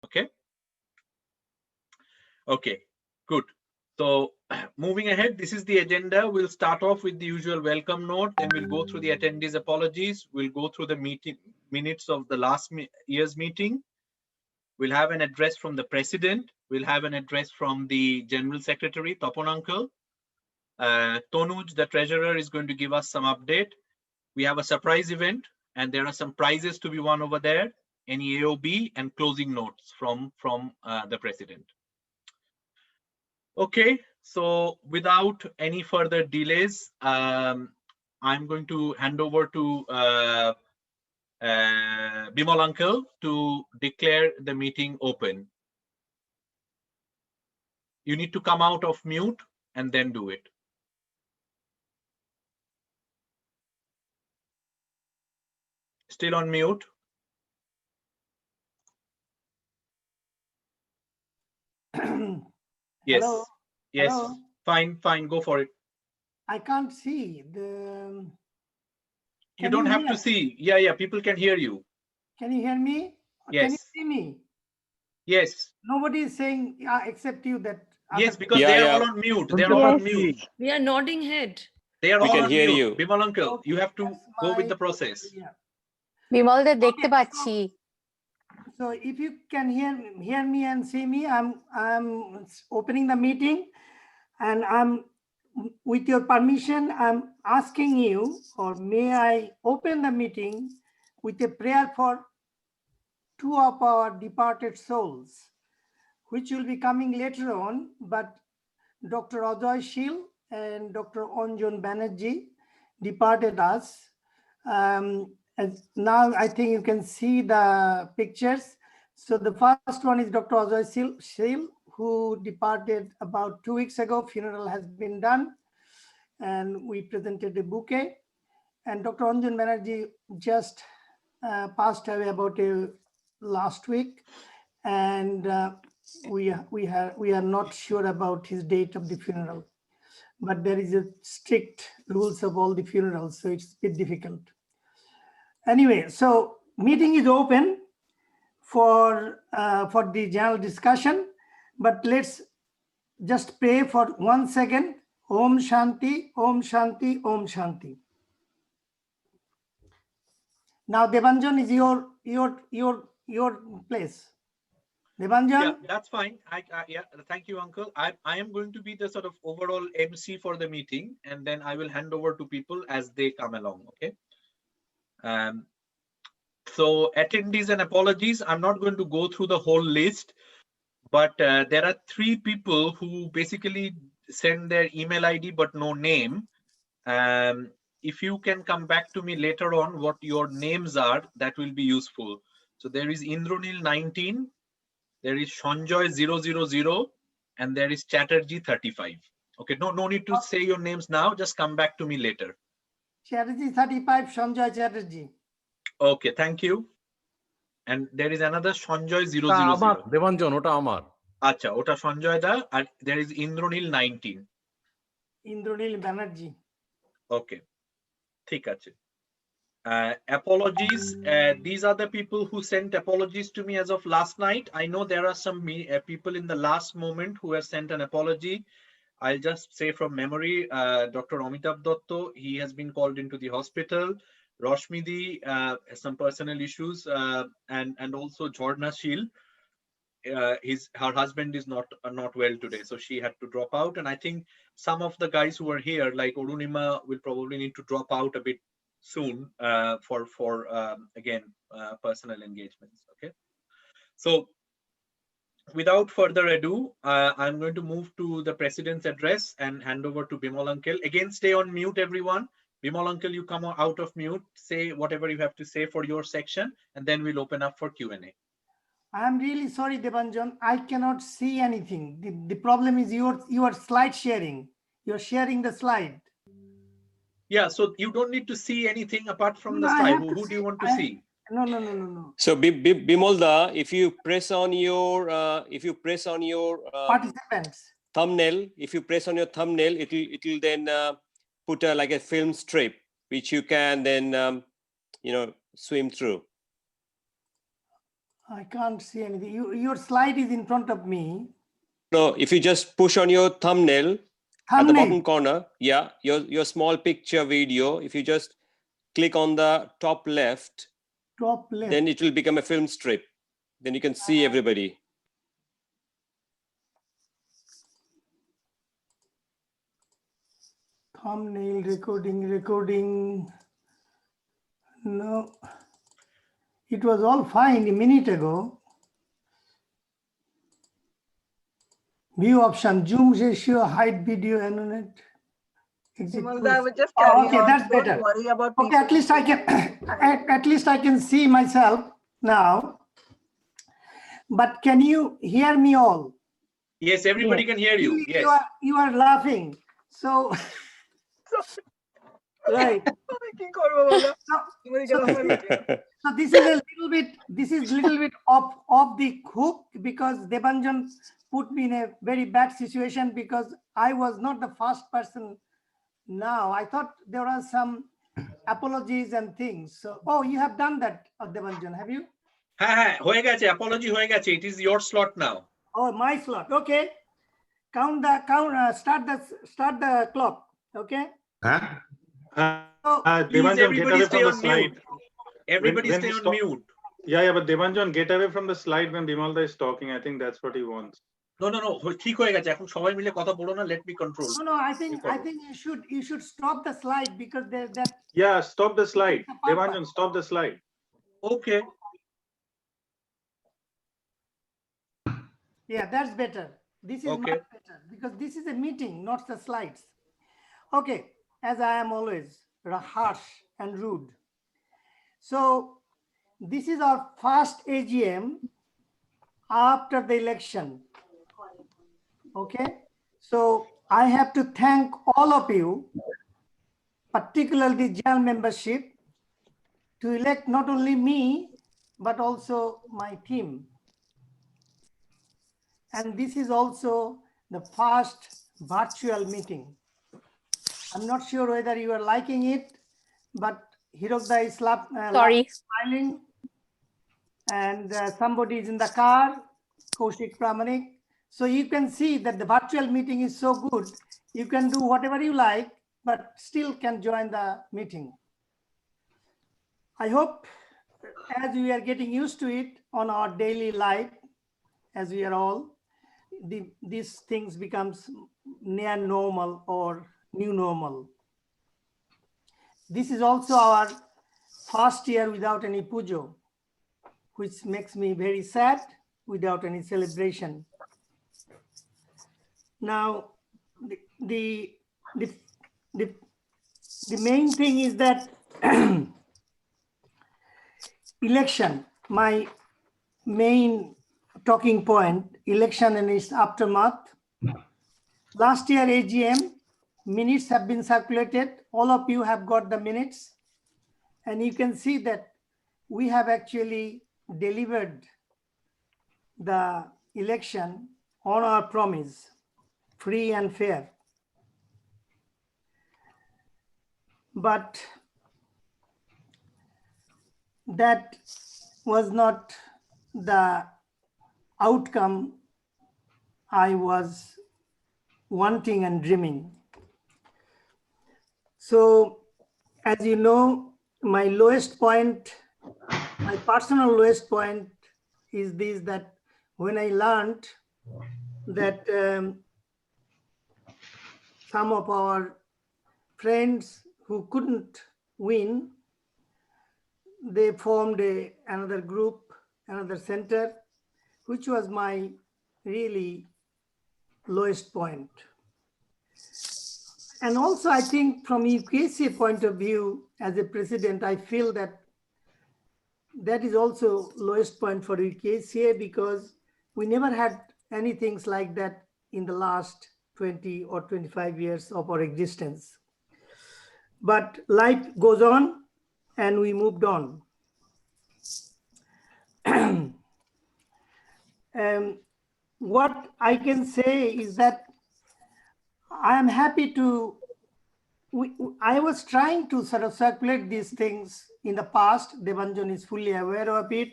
Okay. Okay, good. So moving ahead, this is the agenda. We'll start off with the usual welcome note, then we'll go through the attendees' apologies. We'll go through the minutes of the last year's meeting. We'll have an address from the president. We'll have an address from the general secretary, Topon uncle. Tonuj, the treasurer, is going to give us some update. We have a surprise event, and there are some prizes to be won over there. Any AOB and closing notes from the president. Okay, so without any further delays, I'm going to hand over to Bimal uncle to declare the meeting open. You need to come out of mute and then do it. Still on mute. Yes. Hello? Yes. Hello? Fine. Go for it. I can't see the. You don't have to see. Yeah. People can hear you. Can you hear me? Yes. Can you see me? Yes. Nobody is saying except you that. Yes, because they are all on mute. They are all on mute. We are nodding head. They are all on mute. Bimal uncle, Okay, you have to go with the my- process. Yeah. বিমলদের দেখতে Okay, পাচ্ছি। So if you can hear me and see me, I'm opening the meeting, and I'm, with your permission, I'm asking you, or may I open the meeting with a prayer for two of our departed souls, which will be coming later on, but Dr. Ajoy Shil and Dr. Onjon Banerjee departed us. And now I think you can see the pictures. So the first one is Dr. Ajoy Shil, who departed about 2 weeks ago. Funeral has been done, and we presented a bouquet. And Dr. Onjon Banerjee just passed away about last week, and we are not sure about his date of the funeral, but there is a strict rules of all the funerals, so it's a bit difficult. Anyway, so meeting is open for the general discussion, but let's just pray for 1 second. Om Shanti, Om Shanti, Om Shanti. Now, Debanjan is your place. Debanjan? Yeah, that's fine. Yeah, thank you, uncle. I am going to be the sort of overall MC for the meeting, and then I will hand over to people as they come along. Okay. So attendees and apologies. I'm not going to go through the whole list, but there are 3 people who basically send their email ID but no name. If you can come back to me later on what your names are, that will be useful. So there is Indronil 19, there is Sanjoy 000, and there is Chatterjee 35. Okay, no need to say your names now, just come back to me later. Chatterjee 35, Sanjoy Chatterjee. Okay, thank you. And there is another Sanjoy 000. Debanjan ওটা আমার। আচ্ছা, ওটা সঞ্জয় দা, আর there is Indronil 19. Indronil Banerjee. Okay, ঠিক আছে. Apologies. These are the people who sent apologies to me as of last night. I know there are some people in the last moment who have sent an apology. I'll just say from memory, Dr. Amitabh Dotto, he has been called into the hospital. Roshmidi has some personal issues, and also Jorna Shil. Her husband is not well today, so she had to drop out. And I think some of the guys who are here, like Orunima, will probably need to drop out a bit soon for again personal engagements. Okay, so without further ado, I'm going to move to the president's address and hand over to Bimal uncle. Again, stay on mute, everyone. Bimal uncle, you come out of mute, say whatever you have to say for your section, and then we'll open up for Q&A. I'm really sorry, Debanjan. I cannot see anything. The problem is you are slide sharing. You're sharing the slide. Yeah, so you don't need to see anything apart from the No, I slide. have to Who do you see- want to see? No. So Bimolda, if you press on your Participants. thumbnail, if you press on your thumbnail, it will then put like a film strip which you can then swim through. I can't see anything. Your slide is in front of me. No, if you just push on your thumbnail at the Thumbnail. bottom corner, yeah, your small picture video, if you just click on the top left, Top left. then it will become a film strip. Then you can see everybody. Thumbnail, recording. No. It was all fine a minute ago. View option, zoom ratio, hide video, annotate. Vimalda, I would just carry Okay, on. that's Don't better. worry about Okay, at least I can at least I can see myself now. But can you hear me all? Yes, everybody can hear you. Yes. You are laughing. So right. So this is a little bit off the hook, because Debanjan put me in a very bad situation, because I was not the first person. Now I thought there are some apologies and things. So, oh, you have done that, Debanjan, have you? হয়ে গেছে, apology হয়ে গেছে. It is your slot now. Oh, my slot. Okay. Start the clock. Okay. So, Please, Debanjan, get everybody away stay from on the slide. mute. Everybody When stay we on stop- mute. Yeah, but Debanjan, get away from the slide when Bimalda is talking. I think that's what he wants. No, ঠিক হয়ে গেছে, এখন সবাই মিলে কথা বলো না, let me control. no, I think you should stop the slide, because that Yeah, stop the slide. It's a purpose. Debanjan, stop the slide. Okay. yeah, that's better. This is Okay. much better, because this is a meeting, not the slides. Okay, as I am always harsh and rude. So this is our first AGM after the election. Okay, so I have to thank all of you, particularly the general membership, to elect not only me, but also my team. And this is also the first virtual meeting. I'm not sure whether you are liking it, but Hirokda is Sorry. smiling, and somebody is in the car, Kaushik Pramanik. So you can see that the virtual meeting is so good. You can do whatever you like, but still can join the meeting. I hope as we are getting used to it on our daily life, as we are all, these things becomes near normal or new normal. This is also our first year without any puja, which makes me very sad, without any celebration. Now, the main thing is that election, my main talking point, election and its aftermath. Last year AGM, minutes have been circulated. All of you have got the minutes, and you can see that we have actually delivered the election on our promise, free and fair. But that was not the outcome I was wanting and dreaming. So, as you know, my lowest point, my personal lowest point is this, that when I learned that some of our friends who couldn't win, they formed another group, another center, which was my really lowest point. And also, I think from UKHCA point of view, as a president, I feel that that is also lowest point for UKHCA, because we never had anything like that in the last 20 or 25 years of our existence. But life goes on, and we moved on. What I can say is that I am happy to, I was trying to sort of circulate these things in the past. Debanjan is fully aware of it,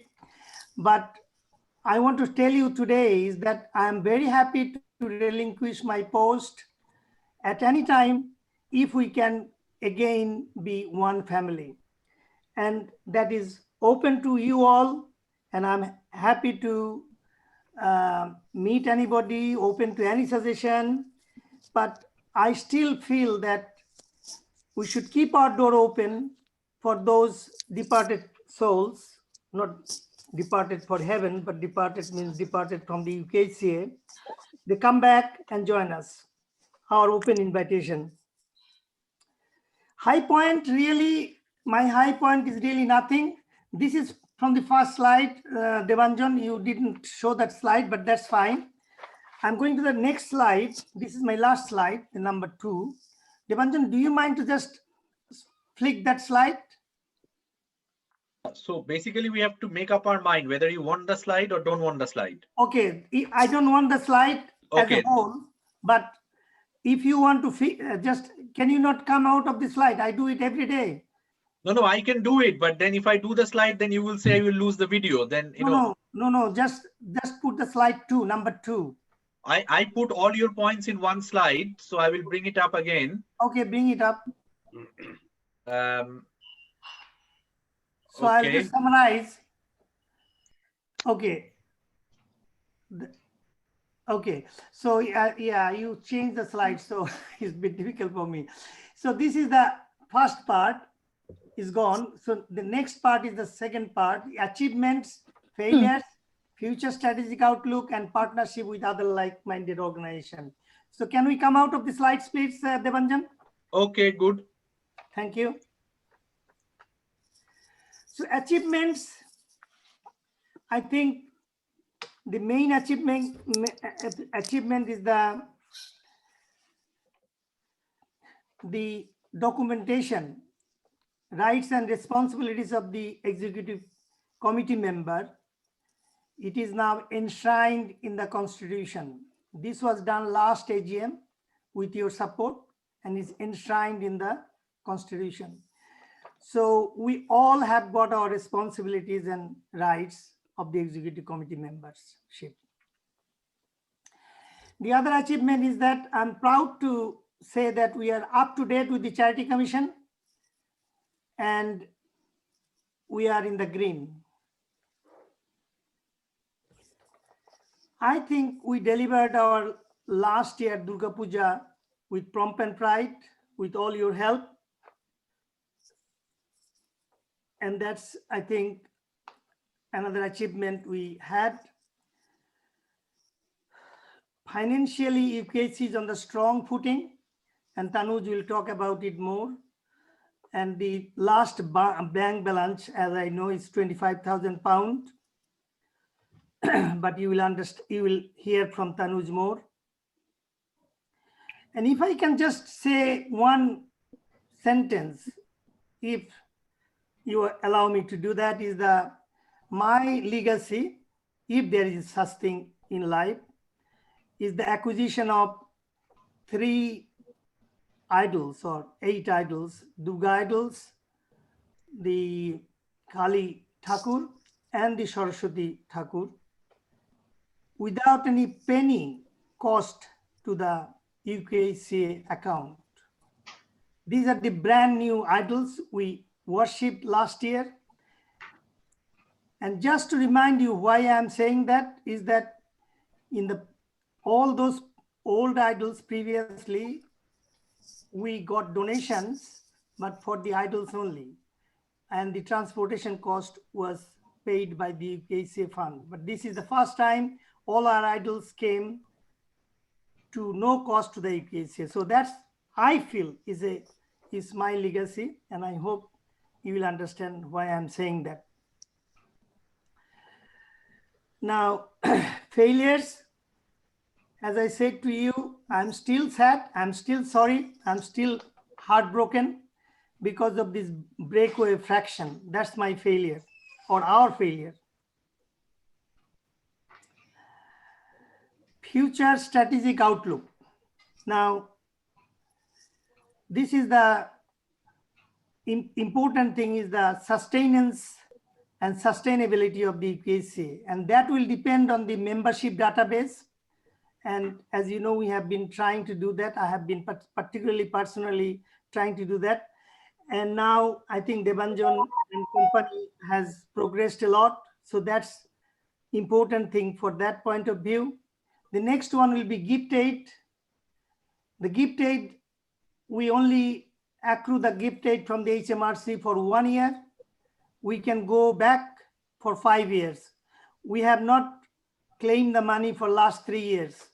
but I want to tell you today is that I am very happy to relinquish my post at any time if we can again be one family. And that is open to you all. And I'm happy to meet anybody, open to any suggestion. But I still feel that we should keep our door open for those departed souls, not departed for heaven, but departed means departed from the UKHCA. They come back and join us. Our open invitation. High point, really, my high point is really nothing. This is from the first slide. Devanjan, you didn't show that slide, but that's fine. I'm going to the next slide. This is my last slide, the number 2. Devanjan, do you mind to just flick that slide? So basically we have to make up our mind whether you want the slide or don't want the slide. Okay, I don't want the slide Okay. as a whole, but if you want to just, can you not come out of the slide? I do it every day. No, I can do it, but then if I do the slide, then you will say I will lose the video. Then No, just put the slide 2, number 2. I put all your points in one slide, so I will bring it up again. Okay, bring it up. So I'll Okay. just summarize. Okay. Okay. So yeah, you changed the slide, so it's a bit difficult for me. So this is the first part is gone. So the next part is the second part: achievements, failures, future strategic outlook, and partnership with other like-minded organizations. So can we come out of the slides, please, Devanjan? Okay, good. Thank you. So achievements, I think the main achievement is the documentation, rights and responsibilities of the executive committee member. It is now enshrined in the Constitution. This was done last AGM with your support and is enshrined in the Constitution. So we all have got our responsibilities and rights of the executive committee membership. The other achievement is that I'm proud to say that we are up to date with the Charity Commission and we are in the green. I think we delivered our last year Durga Puja with pomp and pride, with all your help. And that's, I think, another achievement we had. Financially, UKHCA is on the strong footing, and Tanuj will talk about it more. And the last bank balance, as I know, is £25,000. But you will understand, you will hear from Tanuj more. And if I can just say one sentence, if you allow me to do that, is my legacy, if there is such thing in life, is the acquisition of 3 idols or 8 idols, Durga idols, the Kali Thakur and the Saraswati Thakur, without any penny cost to the UKHCA account. These are the brand new idols we worshipped last year. And just to remind you why I'm saying that is that in all those old idols previously, we got donations, but for the idols only. And the transportation cost was paid by the UKHCA fund. But this is the first time all our idols came to no cost to the UKHCA. So that's, I feel, is my legacy, and I hope you will understand why I'm saying that. Now, failures, as I said to you, I'm still sad, I'm still sorry, I'm still heartbroken because of this breakaway fraction. That's my failure, or our failure. Future strategic outlook. Now, this is the important thing, is the sustenance and sustainability of the UKHCA. And that will depend on the membership database. And as you know, we have been trying to do that. I have been particularly personally trying to do that. And now I think Debanjan and company has progressed a lot. So that's important thing for that point of view. The next one will be gift aid. The gift aid, we only accrue the gift aid from the HMRC for 1 year. We can go back for 5 years. We have not claimed the money for last 3 years.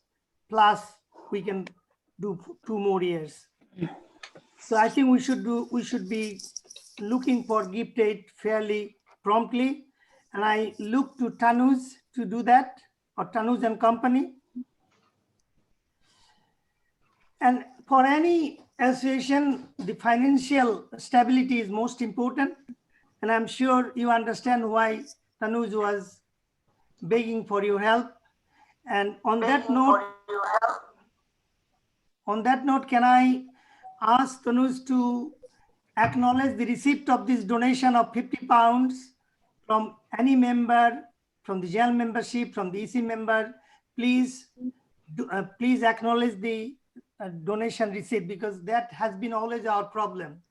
Plus we can do 2 more years. So I think we should be looking for gift aid fairly promptly. And I look to Tanuj to do that, or Tanuj and company. And for any association, the financial stability is most important. And I'm sure you understand why Tanuj was begging for your help. And on that note, can I ask Tanuj to acknowledge the receipt of this donation of £50 from any member, from the general membership, from the EC member? Please acknowledge the donation receipt, because that has been always our problem.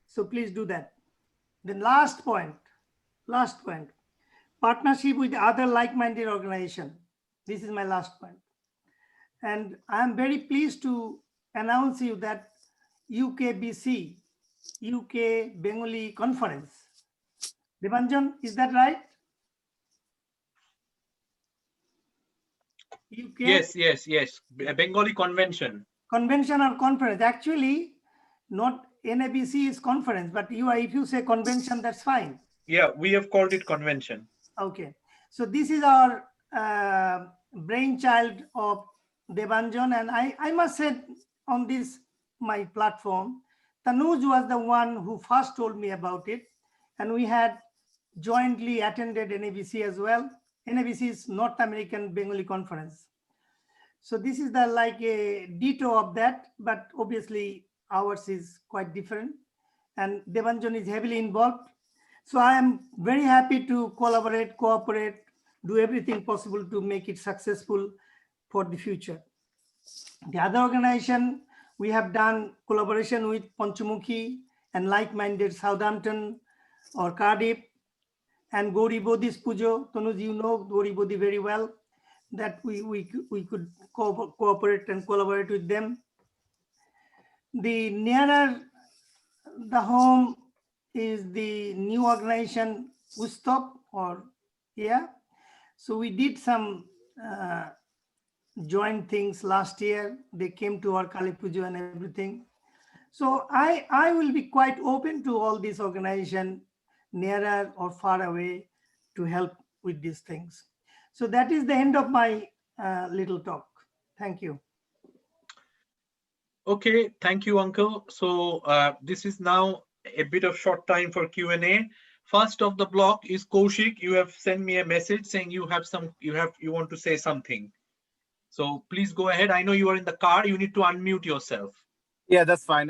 So please do that. The last point, partnership with other like-minded organizations. This is my last point. And I'm very pleased to announce you that UKBC, UK Bengali Conference. Debanjan, is that right? UK? Yes. Bengali Convention. Convention or conference. Actually, not NABC is conference, but if you say convention, that's fine. Yeah, we have called it convention. Okay. So this is our brainchild of Debanjan. And I must say on this, my platform, Tanuj was the one who first told me about it. And we had jointly attended NABC as well. NABC is North American Bengali Conference. So this is the like a ditto of that, but obviously ours is quite different. And Debanjan is heavily involved. So I am very happy to collaborate, cooperate, do everything possible to make it successful for the future. The other organization, we have done collaboration with Panchmukhi and like-minded Southampton or Cardiff, and Gauri Bodhi's Pujo. Tanuj, you know Gauri Bodhi very well, that we could cooperate and collaborate with them. The nearer the home is the new organization Ustop, or yeah. So we did some joint things last year. They came to our Kali Puja and everything. So I will be quite open to all these organizations, nearer or far away, to help with these things. So that is the end of my little talk. Thank you. Okay, thank you, Uncle. So this is now a bit of short time for Q&A. First of the block is Kaushik. You have sent me a message saying you want to say something. So please go ahead. I know you are in the car. You need to unmute yourself. Yeah, that's fine.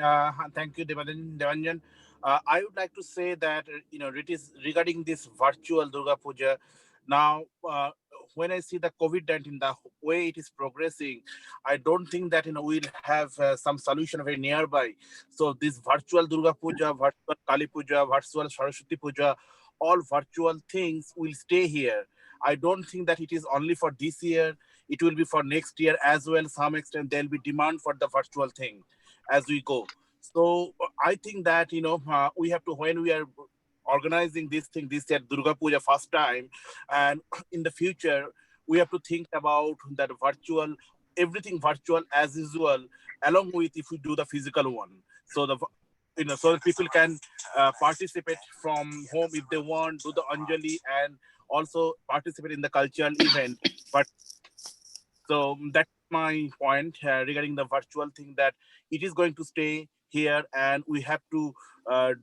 Thank you, Debanjan. I would like to say that, it is regarding this virtual Durga Puja. Now, when I see the COVID-19, the way it is progressing, I don't think that, we'll have some solution very nearby. So this virtual Durga Puja, virtual Kali Puja, virtual Saraswati Puja, all virtual things will stay here. I don't think that it is only for this year. It will be for next year as well. Some extent, there'll be demand for the virtual thing as we go. So I think that, we have to, when we are organizing this thing, this year, Durga Puja first time, and in the future, we have to think about that virtual, everything virtual as usual, along with if we do the physical one. So so that people can participate from home if they want, do the Anjali, and also participate in the cultural event. But so that's my point regarding the virtual thing, that it is going to stay here, and we have to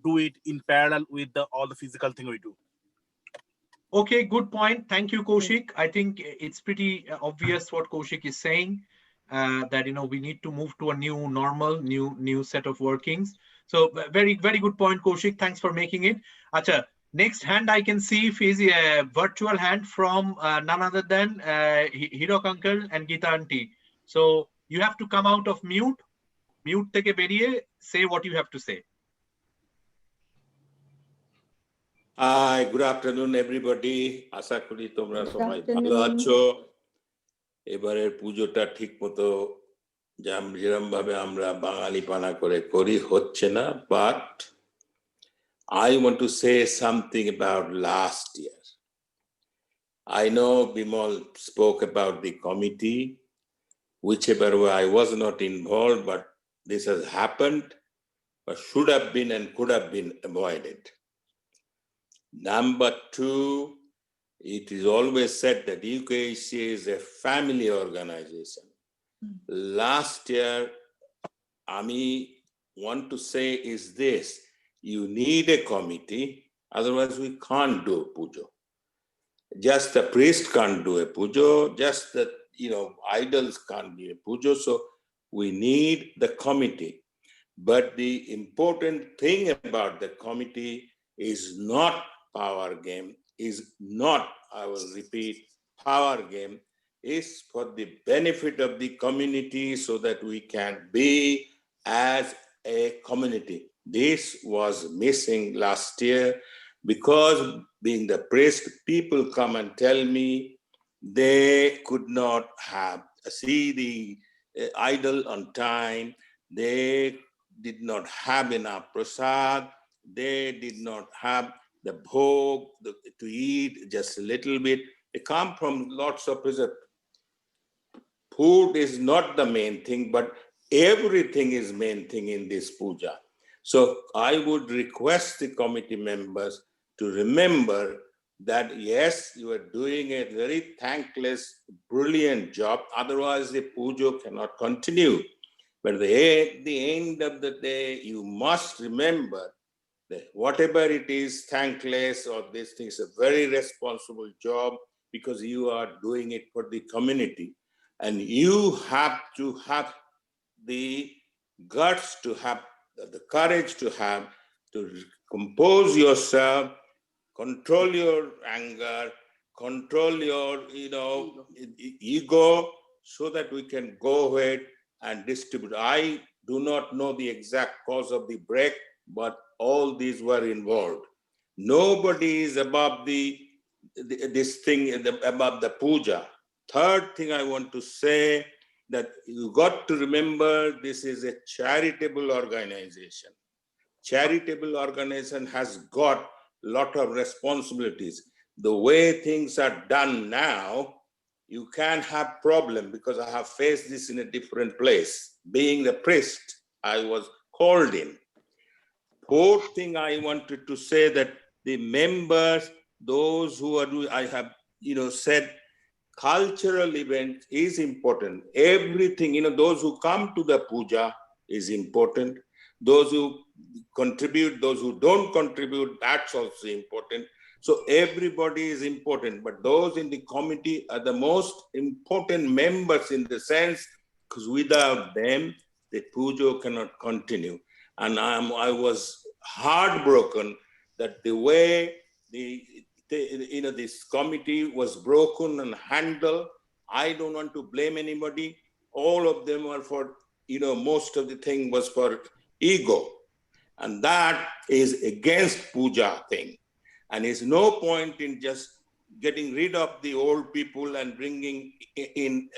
do it in parallel with all the physical thing we do. Okay, good point. Thank you, Kaushik. I think it's pretty obvious what Kaushik is saying, that, we need to move to a new normal, new set of workings. So very, very good point, Kaushik. Thanks for making it. Acha, Next hand I can see is a virtual hand from none other than Hirok uncle and Geeta auntie. So you have to come out of mute. Mute থেকে বেরিয়ে say what you have to say. Hi, good afternoon everybody. আশা করি তোমরা সবাই ভালো আছো। এবারের পুজোটা ঠিকমতো যেরকম ভাবে আমরা বাঙালি পানা করে করি হচ্ছে না, but I want to say something about last year. I know Bimal spoke about the committee, whichever way I was not involved, but this has happened, but should have been and could have been avoided. Number two, it is always said that UKHCA is a family organization. Last year, Ami want to say is this: you need a committee, otherwise we can't do a puja. Just the priest can't do a puja, just the idols can't do a puja, so we need the committee. But the important thing about the committee is not power game, is not, I will repeat, power game, is for the benefit of the community so that we can be as a community. This was missing last year because being the priest, people come and tell me they could not see the idol on time, they did not have enough prasad, they did not have the bhog to eat, just a little bit. They come from lots of places. Food is not the main thing, but everything is main thing in this puja. So I would request the committee members to remember that yes, you are doing a very thankless, brilliant job. Otherwise, the puja cannot continue. But at the end of the day, you must remember that whatever it is, thankless or this thing is a very responsible job because you are doing it for the community. And you have to have the guts to have, the courage to have, to compose yourself, control your anger, control your ego so that we can go ahead and distribute. I do not know the exact cause of the break, but all these were involved. Nobody is above this thing, above the puja. Third thing I want to say, that you got to remember this is a charitable organization. Charitable organization has got a lot of responsibilities. The way things are done now, you can have problem because I have faced this in a different place. Being the priest, I was called in. Fourth thing I wanted to say that the members, those who are doing, I have said cultural event is important. Everything, those who come to the puja is important. Those who contribute, those who don't contribute, that's also important. So everybody is important, but those in the committee are the most important members in the sense, because without them, the puja cannot continue. And I was heartbroken that the way this committee was broken and handled. I don't want to blame anybody. All of them are for, most of the thing was for ego. And that is against puja thing. And there's no point in just getting rid of the old people and bringing in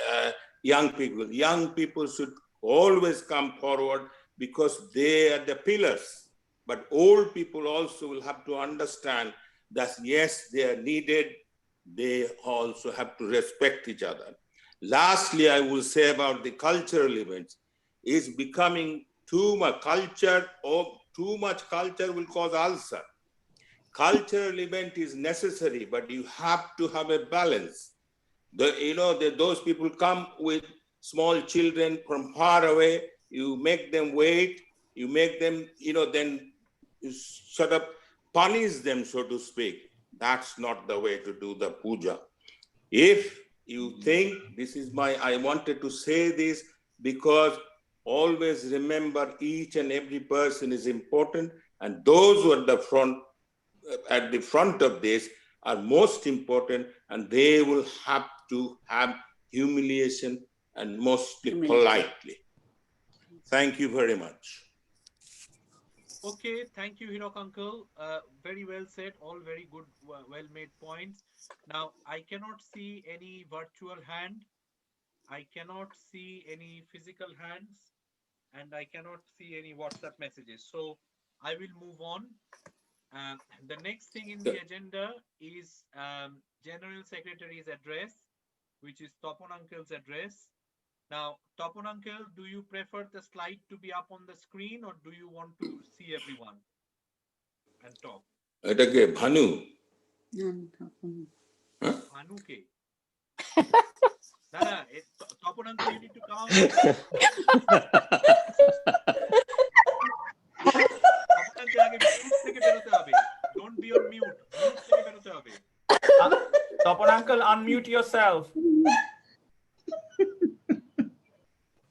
young people. Young people should always come forward because they are the pillars. But old people also will have to understand that yes, they are needed. They also have to respect each other. Lastly, I will say about the cultural events, is becoming too much culture, or too much culture will cause ulcer. Cultural event is necessary, but you have to have a balance. Those people come with small children from far away, you make them wait, you make them, then sort of punish them, so to speak. That's not the way to do the puja. If you think I wanted to say this because always remember each and every person is important, and those who are at the front at the front of this are most important, and they will have to have humiliation and mostly politely. Thank you very much. Okay, thank you, Hirok uncle. Very well said, all very good, well-made points. Now, I cannot see any virtual hand. I cannot see any physical hands, and I cannot see any WhatsApp messages. So I will move on. The next thing in the agenda is General Secretary's address, which is Topon uncle's address. Now, Topon uncle, do you prefer the slide to be up on the screen, or do you want to see everyone and talk? Etake Bhanu. Bhanu ke? Nana, Topon uncle, you need to come out. Topon uncle, aage mute theke berote hobe. Don't be on mute. Mute theke berote hobe. Topon uncle, unmute yourself.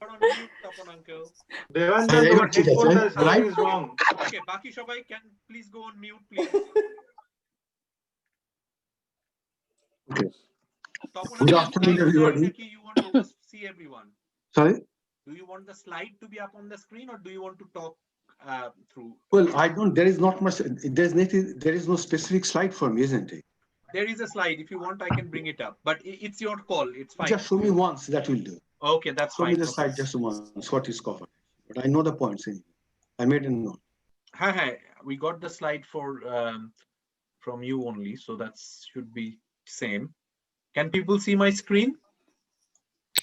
On mute, Topon uncle. Devanjan, your headphone, something is wrong. Okay, Baki Shobai, can please go on mute, please. Okay. Topon Good uncle, afternoon, slide everybody. directly, you want to see everyone. Sorry? Do you want the slide to be up on the screen, or do you want to talk through? Well, I don't, there is not much, there is no specific slide for me, isn't it? There is a slide. If you want, I can bring it up, but it's your call. It's fine. Just show me once, that will do. Okay, that's Show fine. me the slide just once, what is covered. But I know the points anyway. I made a note. Hi, we got the slide for from you only, so that should be same. Can people see my screen?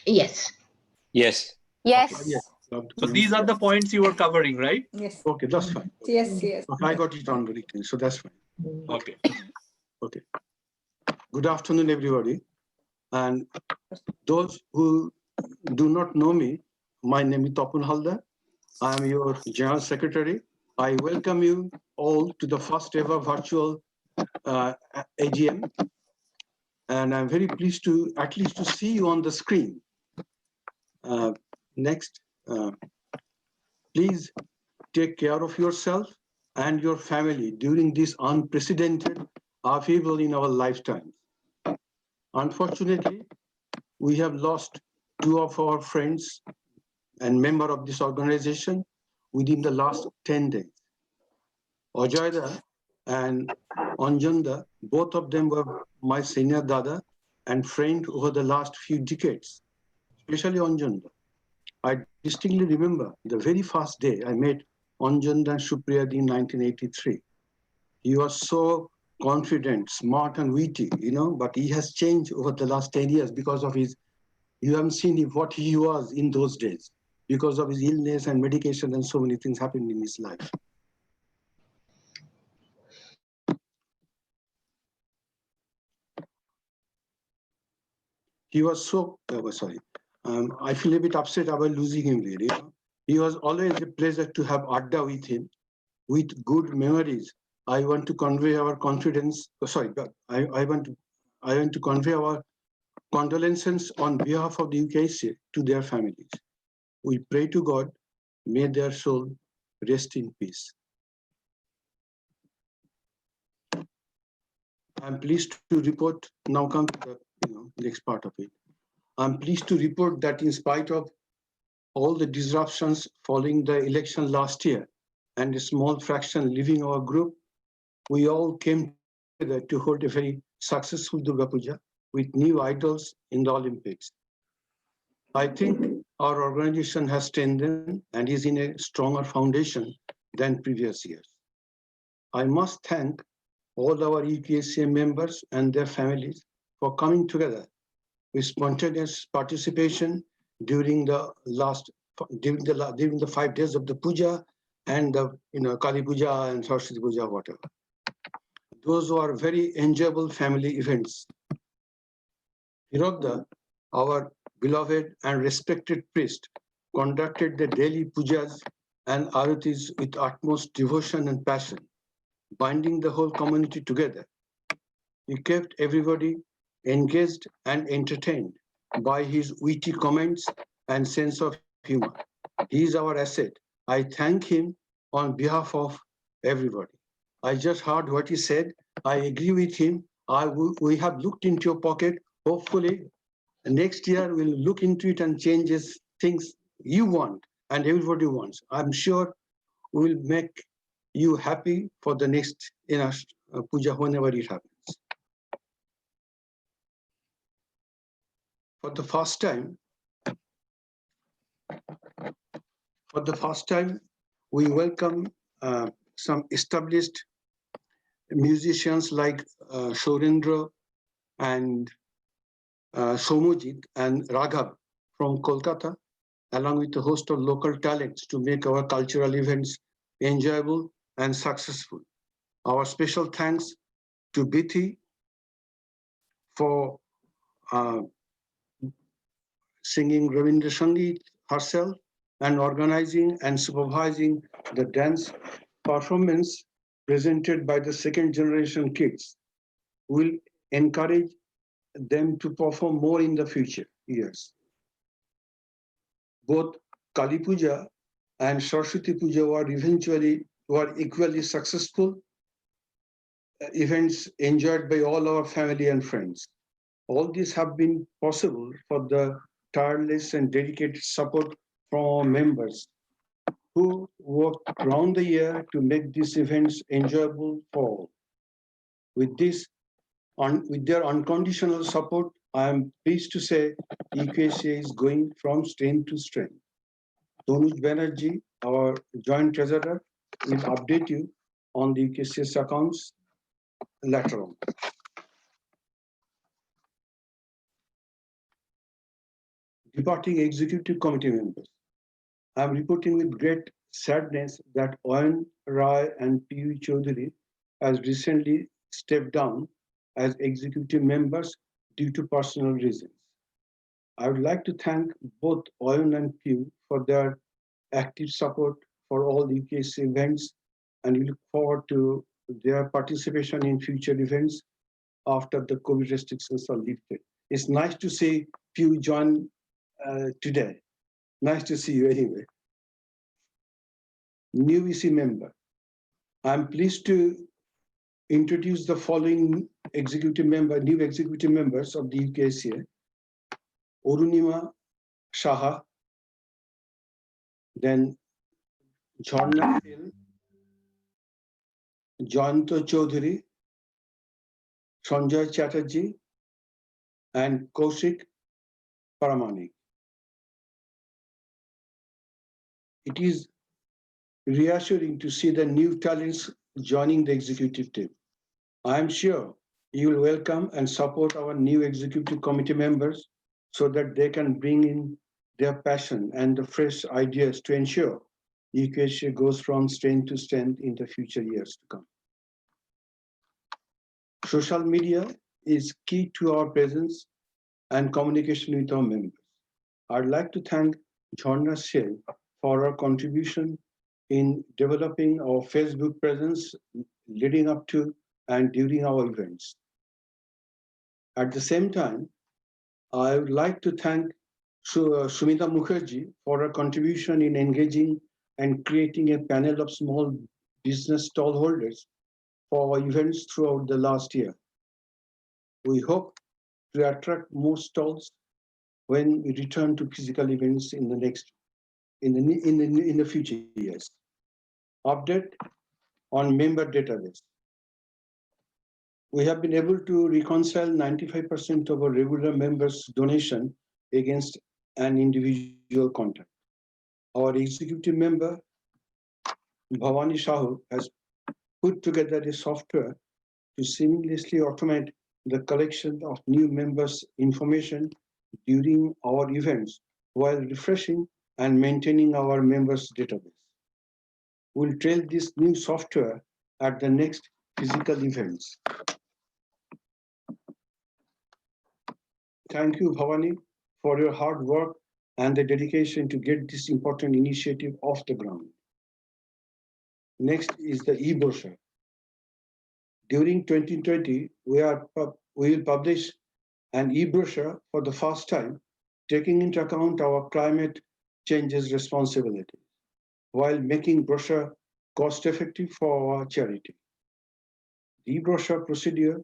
Yes. Yes. Yes. Yes. So these are the points you were covering, right? Yes. Okay, that's fine. Yes. Yes. Okay, I got it on the written, so that's fine. Okay. Okay. Good afternoon, everybody. And those who do not know me, my name is Topon Halder. I am your General Secretary. I welcome you all to the first ever virtual AGM. And I'm very pleased to at least to see you on the screen. Next, please take care of yourself and your family during this unprecedented upheaval in our lifetime. Unfortunately, we have lost two of our friends and member of this organization within the last 10 days. Ojoyda and Anjanda, both of them were my senior dada and friend over the last few decades, especially Anjanda. I distinctly remember the very first day I met Anjanda and Supriya in 1983. He was so confident, smart and witty, you know, but he has changed over the last 10 years because of his, you haven't seen him, what he was in those days, because of his illness and medication and so many things happened in his life. He was so, I feel a bit upset about losing him really. He was always a pleasure to have Adda with him, with good memories. I want to convey our confidence, I want to convey our condolences on behalf of the UKHCA to their families. We pray to God, may their soul rest in peace. I'm pleased to report, now come to the next part of it. I'm pleased to report that in spite of all the disruptions following the election last year and a small fraction leaving our group, we all came together to hold a very successful Durga Puja with new idols in the Olympics. I think our organization has strengthened and is in a stronger foundation than previous years. I must thank all our UKHCA members and their families for coming together with spontaneous participation during the 5 days of the puja and the Kali Puja and Saraswati Puja, whatever. Those were very enjoyable family events. Hirokda, our beloved and respected priest, conducted the daily pujas and aratis with utmost devotion and passion, binding the whole community together. He kept everybody engaged and entertained by his witty comments and sense of humor. He is our asset. I thank him on behalf of everybody. I just heard what he said. I agree with him. We have looked into your pocket. Hopefully, next year we'll look into it and changes things you want and everybody wants. I'm sure we'll make you happy for the next puja whenever it happens. For the first time, we welcome some established musicians like Shorendra and SOUMYOJIT and RAGHAB from Kolkata, along with a host of local talents to make our cultural events enjoyable and successful. Our special thanks to Bithi for singing Ravindra Sangeet herself and organizing and supervising the dance performance presented by the second generation kids. We'll encourage them to perform more in the future years. Both Kali Puja and Saraswati Puja were equally successful events enjoyed by all our family and friends. All these have been possible for the tireless and dedicated support from our members who work around the year to make these events enjoyable for all. With their unconditional support, I am pleased to say UKHCA is going from strength to strength. Tanuj BANERJEE, our joint treasurer, will update you on the UKHCA's accounts later on. Departing executive committee members. I am reporting with great sadness that Oyan Rai and PU Chaudhary has recently stepped down as executive members due to personal reasons. I would like to thank both Oyan and PU for their active support for all the UKHCA events, and we look forward to their participation in future events after the COVID restrictions are lifted. It's nice to see PU join today. Nice to see you anyway. New EC member. I'm pleased to introduce the following new executive members of the UKHCA. Orunima Shaha, then Jharna Hill, Jayanto Chaudhary, Sanjay Chatterjee, and Kaushik Paramanik. It is reassuring to see the new talents joining the executive team. I am sure you will welcome and support our new executive committee members so that they can bring in their passion and the fresh ideas to ensure UKHCA goes from strength to strength in the future years to come. Social media is key to our presence and communication with our members. I'd like to thank Jharna Shell for her contribution in developing our Facebook presence leading up to and during our events. At the same time, I would like to thank Sumita Mukherjee for her contribution in engaging and creating a panel of small business stallholders for our events throughout the last year. We hope to attract more stalls when we return to physical events in the future years. Update on member database. We have been able to reconcile 95% of our regular members' donation against an individual contact. Our executive member, Bhavani Sahu, has put together a software to seamlessly automate the collection of new members' information during our events while refreshing and maintaining our members' database. We'll trail this new software at the next physical events. Thank you, Bhavani, for your hard work and the dedication to get this important initiative off the ground. Next is the e-brochure. During 2020, we will publish an e-brochure for the first time, taking into account our climate changes responsibilities, while making brochure cost-effective for our charity. The e-brochure procedure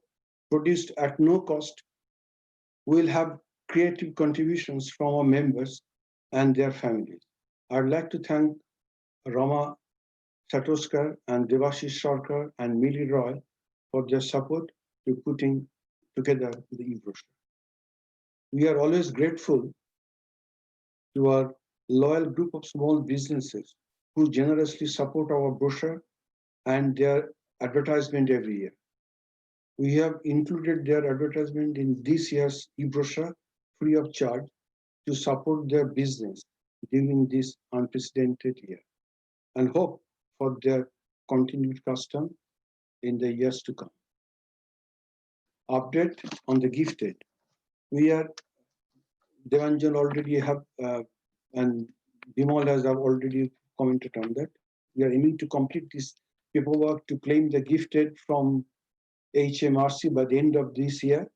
produced at no cost will have creative contributions from our members and their families. I'd like to thank Rama Chatoskar and Devashish Sarkar and Mili Roy for their support to putting together the e-brochure. We are always grateful to our loyal group of small businesses who generously support our brochure and their advertisement every year. We have included their advertisement in this year's e-brochure free of charge to support their business during this unprecedented year and hope for their continued custom in the years to come. Update on the gifted. We are, Devanjan already have, and Bimal has already commented on that. We are aiming to complete this paperwork to claim the gifted from HMRC by the end of this year.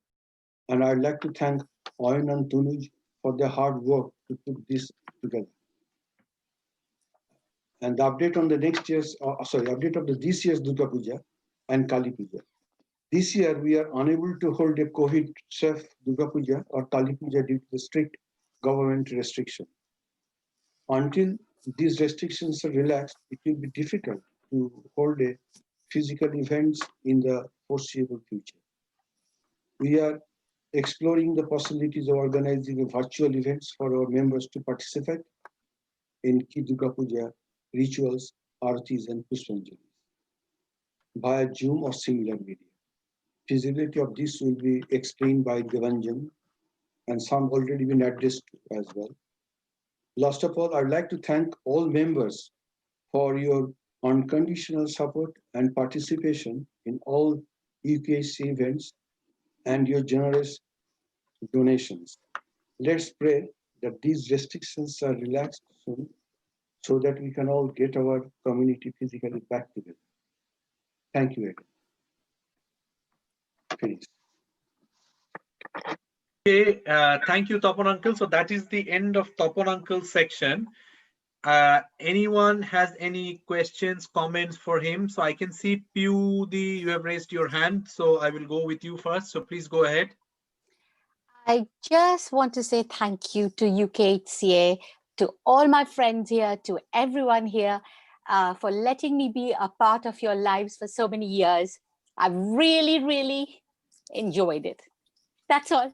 And I'd like to thank Oyen and Tanuj for their hard work to put this together. And the update on the next year's, update of this year's Durga Puja and Kali Puja. This year, we are unable to hold a COVID-safe Durga Puja or Kali Puja due to the strict government restriction. Until these restrictions are relaxed, it will be difficult to hold a physical events in the foreseeable future. We are exploring the possibilities of organizing virtual events for our members to participate in Durga Puja rituals, artis, and Pushpanjali via Zoom or similar media. Feasibility of this will be explained by Devanjan, and some already been addressed as well. Last of all, I'd like to thank all members for your unconditional support and participation in all UKHCA events and your generous donations. Let's pray that these restrictions are relaxed soon so that we can all get our community physically back together. Thank you again. Finish. Okay, thank you, Tapan Uncle. So that is the end of Tapan Uncle's section. Anyone has any questions, comments for him? So I can see Pudi, you have raised your hand. So I will go with you first. So please go ahead. I just want to say thank you to UKHCA, to all my friends here, to everyone here for letting me be a part of your lives for so many years. I've really, really enjoyed it. That's all.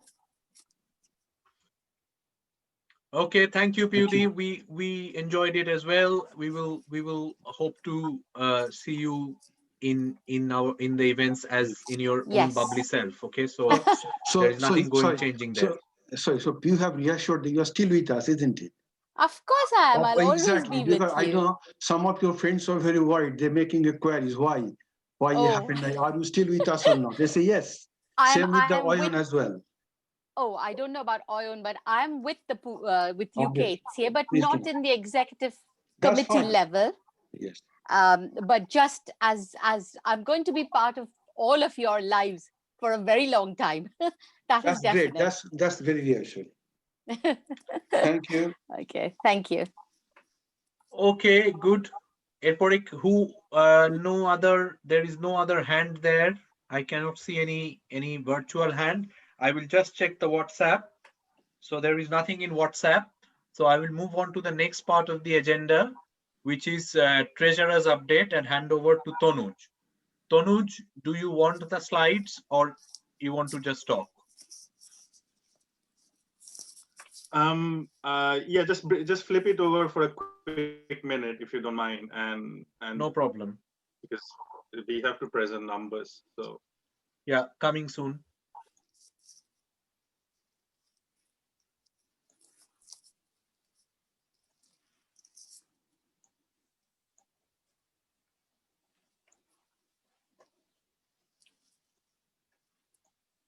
Okay, thank you, Pudi. We enjoyed it as well. We will hope to see you in the events as in your own bubbly self. Okay, so there is nothing changing there. So you have reassured that you are still with us, isn't it? Of course I am. I'll exactly, always be with you. I know some of your friends are very worried. They're making queries. Why it happened? Are you still with us or not? They say yes. Same with the Oyen as well. Oh, I don't know about Oyen, but I'm with the with UKHCA, but not in the executive committee level. Yes. But just as I'm going to be part of all of your lives for a very long time. That's great. That's very reassuring. Thank you. Okay, thank you. Okay, good. Erporik, there is no other hand there. I cannot see any virtual hand. I will just check the WhatsApp. So there is nothing in WhatsApp. So I will move on to the next part of the agenda, which is treasurer's update, and hand over to Tanuj. Tanuj, do you want the slides or you want to just talk? Yeah, just flip it over for a quick minute if you don't mind, and no problem, because we have to present numbers. So yeah, coming soon.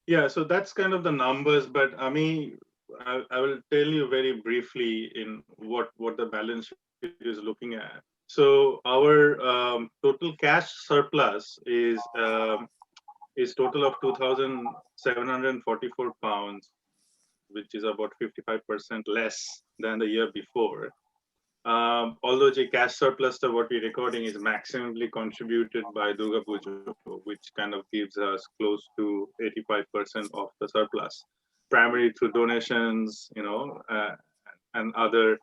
yeah, so that's kind of the numbers, but I will tell you very briefly in what the balance sheet is looking at. So our total cash surplus is total of £2,744, which is about 55% less than the year before. although the cash surplus of what we're recording is maximally contributed by Durga Puja, which kind of gives us close to 85% of the surplus, primarily through donations, and other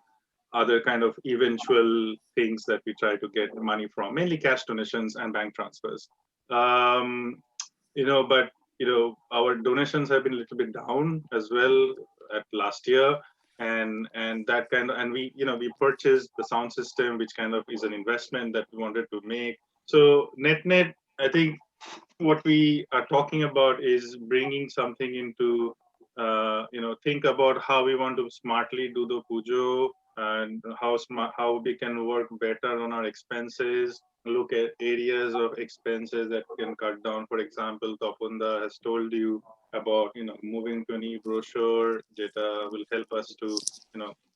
kind of eventual things that we try to get money from, mainly cash donations and bank transfers. But our donations have been a little bit down as well at last year, and that kind of, and we purchased the sound system, which kind of is an investment that we wanted to make. So net, I think what we are talking about is bringing something into, think about how we want to smartly do the pujo, and how we can work better on our expenses, look at areas of expenses that can cut down. For example, Tapunda has told you about moving to an e-brochure that will help us to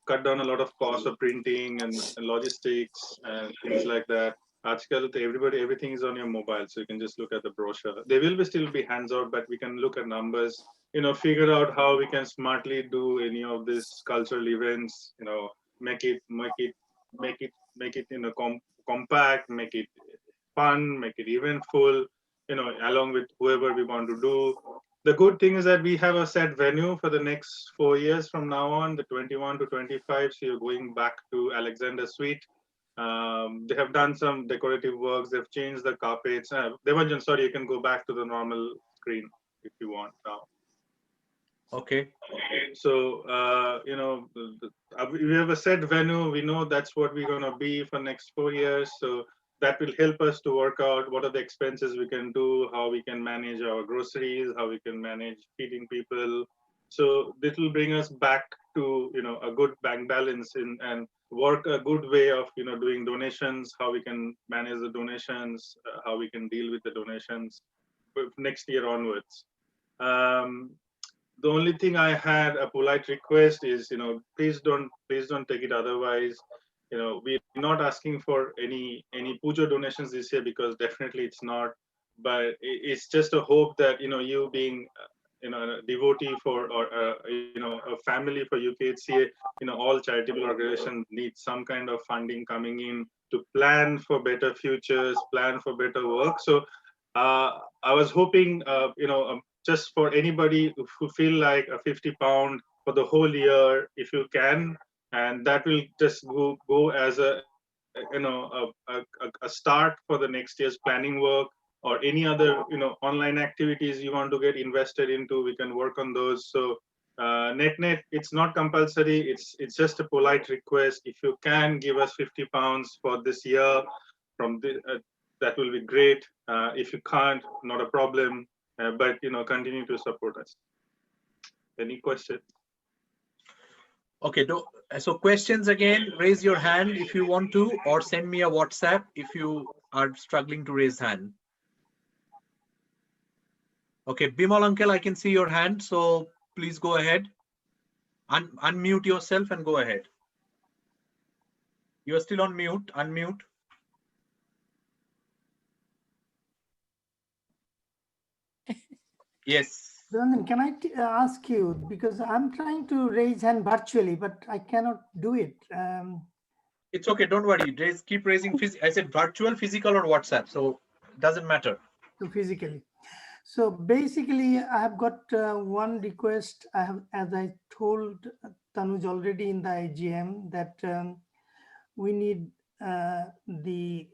cut down a lot of costs of printing and logistics and things like that. Everything is on your mobile, so you can just look at the brochure. There will still be hands-on, but we can look at numbers, figure out how we can smartly do any of these cultural events, make it compact, make it fun, make it eventful, along with whoever we want to do. The good thing is that we have a set venue for the next 4 years from now on, the 21 to 25. So you're going back to Alexander Suite. They have done some decorative works. They've changed the carpets. Devanjan, sorry, you can go back to the normal screen if you want now. Okay. So, we have a set venue. We know that's what we're going to be for next 4 years. So that will help us to work out what are the expenses we can do, how we can manage our groceries, how we can manage feeding people. So this will bring us back to, a good bank balance and work a good way of, doing donations, how we can manage the donations, how we can deal with the donations next year onwards. The only thing I had a polite request is, please don't take it otherwise. We're not asking for any puja donations this year, because definitely it's not. But it's just a hope that you being a devotee for, or a family for UKHCA, all charitable organizations need some kind of funding coming in to plan for better futures, plan for better work. So I was hoping, just for anybody who feel like a £50 for the whole year, if you can, and that will just go as a start for the next year's planning work, or any other online activities you want to get invested into, we can work on those. So net, it's not compulsory. It's just a polite request. If you can give us £50 for this year, from the, that will be great. If you can't, not a problem. But continue to support us. Any questions? Okay, so questions again, raise your hand if you want to, or send me a WhatsApp if you are struggling to raise hand. Okay, Bimal uncle, I can see your hand, so please go ahead. Unmute yourself and go ahead. You are still on mute, unmute. Yes. Then can I ask you, because I'm trying to raise hand virtually, but I cannot do it. It's okay, don't worry. Keep raising. I said virtual, physical, or WhatsApp, so it doesn't matter. So physically. So basically, I have got one request. I have, as I told Tanuj already in the AGM, that we need the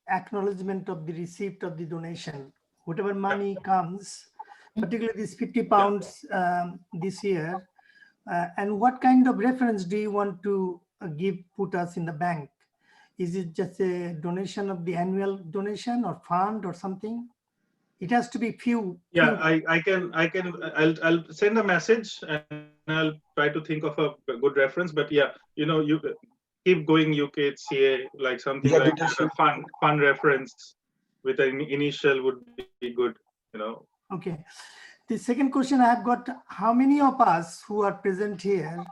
acknowledgement of the receipt of the donation. Whatever money comes, particularly this £50 this year, and what kind of reference do you want to put us in the bank? Is it just a donation of the annual donation or fund or something? It has to be few. Yeah, I'll send a message and I'll try to think of a good reference. But yeah, you keep going UKHCA, like something like a fun reference with an initial would be good. Okay. The second question I have got: how many of us who are present here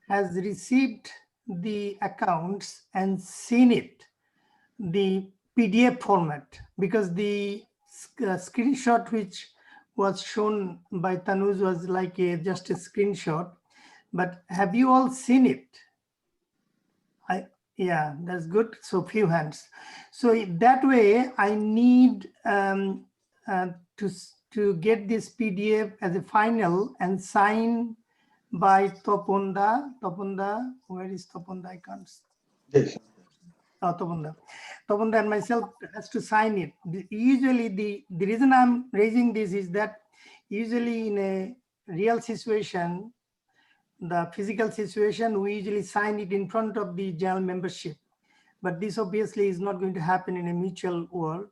has received the accounts and seen it, the PDF format? Because the screenshot which was shown by Tanuj was like just a screenshot, but have you all seen it? Yeah, that's good. So few hands. So that way, I need to get this PDF as a final and sign by Topunda. Topunda, where is Topunda? I can't. Yes. Topunda and myself has to sign it. Usually, the reason I'm raising this is that usually in a real situation, the physical situation, we usually sign it in front of the general membership. But this obviously is not going to happen in a mutual world,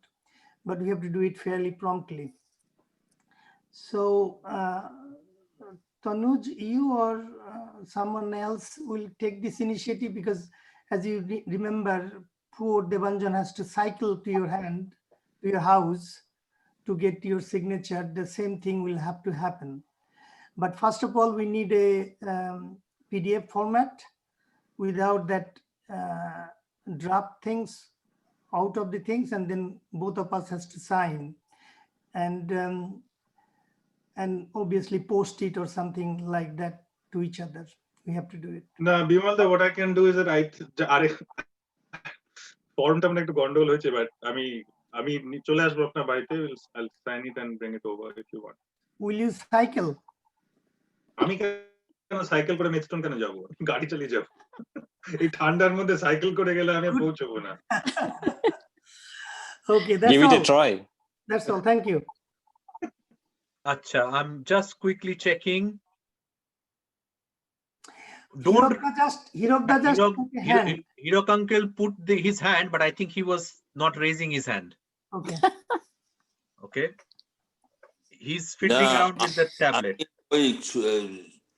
but we have to do it fairly promptly. So, Tanuj, you or someone else will take this initiative, because as you remember, poor Devanjan has to cycle to your house to get your signature. The same thing will have to happen. But first of all, we need a PDF format. Without that, draft things out of the things, and then both of us has to sign and obviously post it or something like that to each other. We have to do it. No, Bimalda, what I can do is that form tam ekটু গন্ডগোল হয়েছে, but আমি চলে আসবো আপনার বাড়িতে. I'll sign it and bring it over if you want. Will you cycle? আমি কেন cycle করে মেটস্টোন কেন যাবো? গাড়ি চালিয়ে যাবো. এই ঠান্ডার মধ্যে সাইকেল করে গেলে আমি পৌঁছবো না. Okay, that's Give all. it a try. That's all. Thank you. Acha, I'm just quickly checking. Hirokda just put a hand. Hirok uncle put his hand, but I think he was not raising his hand. Okay. Okay. He's fiddling around with the tablet. ওই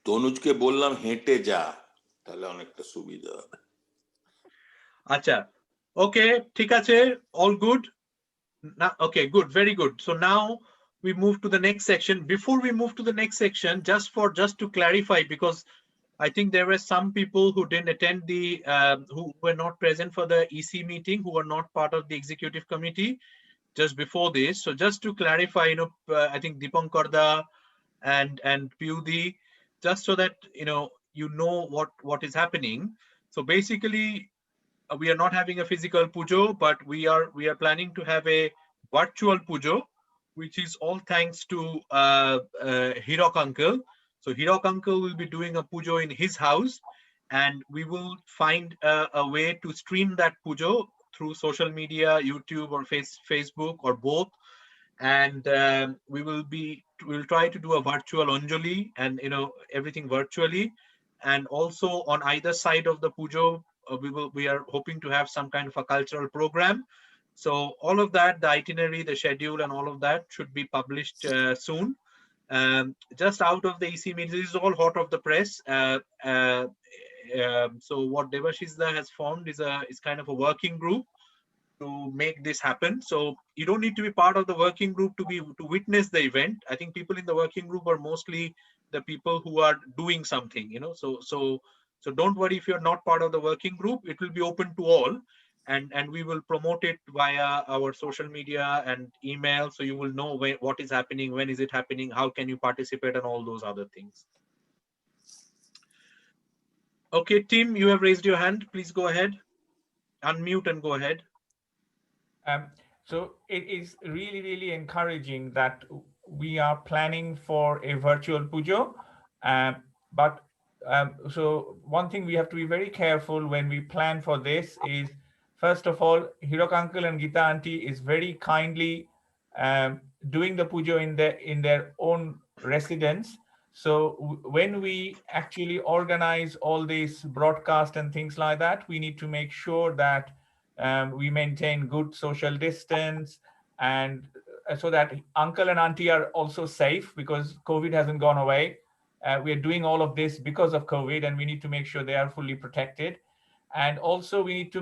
তনুজকে বললাম হেঁটে যা, তাহলে অনেকটা সুবিধা হবে. Acha. Okay, ঠিক আছে, all good. Now, okay, good, very good. So now we move to the next section. Before we move to the next section, just to clarify, because I think there were some people who didn't attend who were not present for the EC meeting, who were not part of the executive committee just before this. So just to clarify, I think Dipankarda and Pyudi, just so that you know what is happening. So basically, we are not having a physical pujo, but we are planning to have a virtual pujo, which is all thanks to Hirok uncle. So Hirok uncle will be doing a pujo in his house, and we will find a way to stream that pujo through social media, YouTube or Facebook or both. And we'll try to do a virtual Anjali and everything virtually. And also on either side of the pujo, we are hoping to have some kind of a cultural program. So all of that, the itinerary, the schedule, and all of that should be published soon. Just out of the EC meeting, this is all hot off the press. So what Devashizda has formed is kind of a working group to make this happen. So you don't need to be part of the working group to witness the event. I think people in the working group are mostly the people who are doing something, so don't worry if you're not part of the working group. It will be open to all, and we will promote it via our social media and email, so you will know what is happening, when is it happening, how can you participate, and all those other things. Okay, Tim, you have raised your hand. Please go ahead, unmute and go ahead. So it is really, really encouraging that we are planning for a virtual pujo. So one thing we have to be very careful when we plan for this is, first of all, Hirok uncle and Gita auntie is very kindly doing the pujo in their own residence. So when we actually organize all these broadcast and things like that, we need to make sure that we maintain good social distance, and so that uncle and auntie are also safe, because COVID hasn't gone away. We are doing all of this because of COVID, and we need to make sure they are fully protected. And also we need to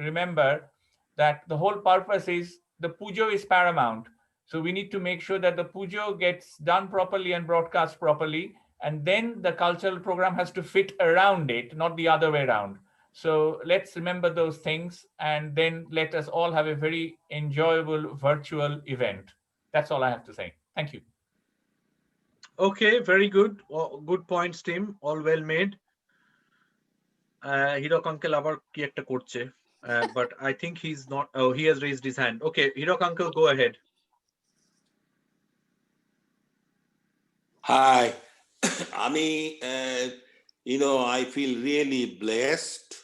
remember that the whole purpose is the pujo is paramount. So we need to make sure that the pujo gets done properly and broadcast properly, and then the cultural program has to fit around it, not the other way around. So let's remember those things, and then let us all have a very enjoyable virtual event. That's all I have to say. Thank you. Okay, very good. Good points, Tim. All well made. Hirok uncle abar ki ekta korche, but I think he's not. Oh, he has raised his hand. Okay, Hirok uncle, go ahead. Hi, Ami. I feel really blessed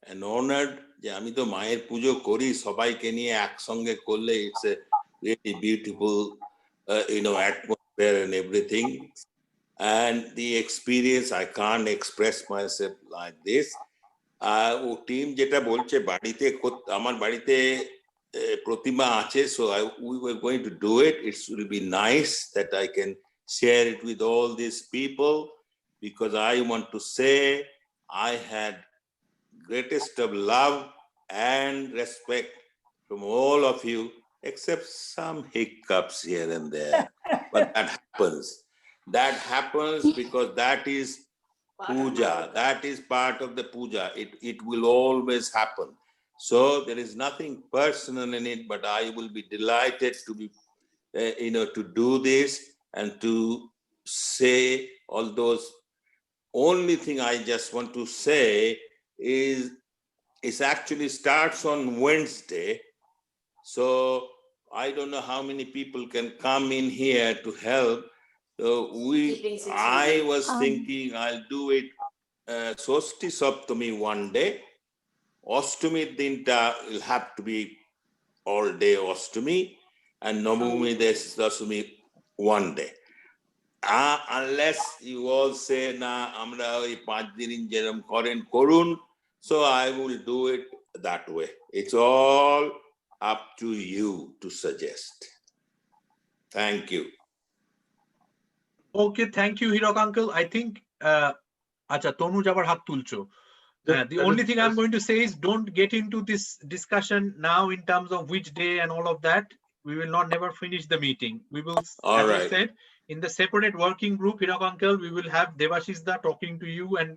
and honored যে আমি তো মায়ের পুজো করি সবাইকে নিয়ে একসঙ্গে করলে it's a really beautiful atmosphere and everything, and the experience I can't express myself like this. ও টিম যেটা বলছে বাড়িতে আমার বাড়িতে প্রতিমা আছে, so we were going to do it. It will be nice that I can share it with all these people, because I want to say I had greatest of love and respect from all of you, except some hiccups here and there. But that happens. That happens because that is puja. That is part of the puja. It will always happen. So there is nothing personal in it, but I will be delighted to be, to do this and to say all those. Only thing I just want to say is it actually starts on Wednesday. So I don't know how many people can come in here to help. So I was thinking I'll do it Sosti Saptami one day. Ostami dinta will have to be all day Ostami, and Navami Dasami one day. Unless you all say na amra oi 5 din jeram koren korun, so I will do it that way. It's all up to you to suggest. Thank you. Okay, thank you, Hirok uncle. I think acha Tanuj abar hat tulcho. The only thing I'm going to say is don't get into this discussion now in terms of which day and all of that. We will not never finish the meeting. We will, as I said, in the separate working group, Hirok uncle, we will have Devashishda talking to you and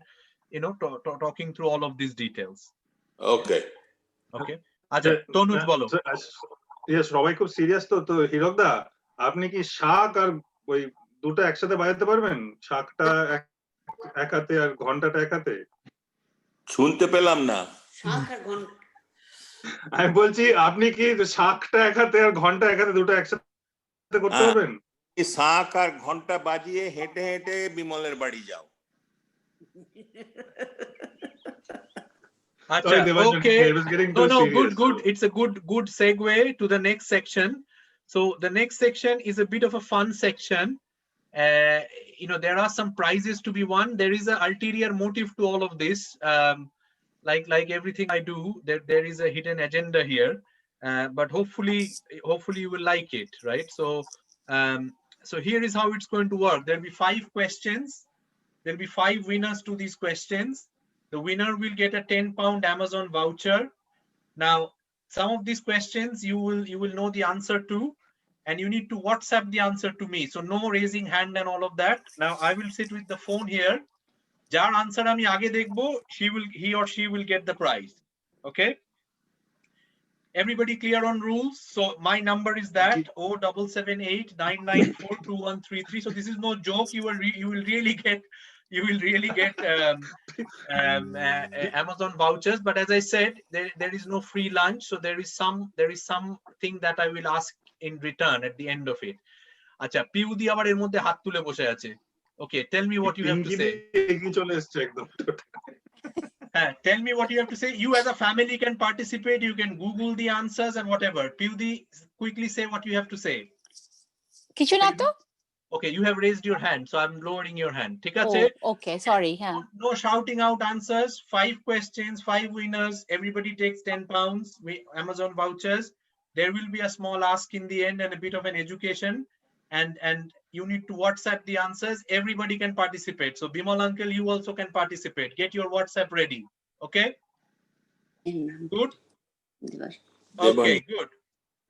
talking through all of these details. Okay. Okay. Acha Tanuj bolo. Yes, সবাই খুব serious তো হিরক দা, আপনি কি শাক আর ওই দুটো একসাথে বাজাতে পারবেন? শাকটা এক হাতে আর ঘন্টাটা এক হাতে? শুনতে পেলাম না। আমি বলছি আপনি কি শাকটা এক হাতে আর ঘন্টা এক হাতে দুটো একসাথে করতে পারবেন? শাক আর ঘন্টা বাজিয়ে হেঁটে হেঁটে বিমলের বাড়ি যাও। Okay. No, good. It's a good segue to the next section. So the next section is a bit of a fun section. There are some prizes to be won. There is an ulterior motive to all of this. Like everything I do, there is a hidden agenda here. But hopefully you will like it, right? So here is how it's going to work. There'll be 5 questions. There'll be 5 winners to these questions. The winner will get a £10 Amazon voucher. Now, some of these questions you will know the answer to, and you need to WhatsApp the answer to me. So no raising hand and all of that. Now I will sit with the phone here. Jar answer ami age dekhbo, he or she will get the prize. Okay. Everybody clear on rules? So my number is that 07789942133. So this is no joke. You will really get Amazon vouchers. But as I said, there is no free lunch. So there is something that I will ask in return at the end of it. Acha, Piudi abar er moddhe hat tule boshe ache. Okay, tell me what you have to say. Tell me what you have to say. You as a family can participate. You can Google the answers and whatever. Piudi, quickly say what you have to say. Kichu na to? Okay, you have raised your hand, so I'm lowering your hand. Thik ache? Oh, okay, sorry. Yeah. No shouting out answers. 5 questions, 5 winners. Everybody takes £10 Amazon vouchers. There will be a small ask in the end and a bit of an education. And you need to WhatsApp the answers. Everybody can participate. So Bimal uncle, you also can participate. Get your WhatsApp ready. Okay? Good? Okay, good.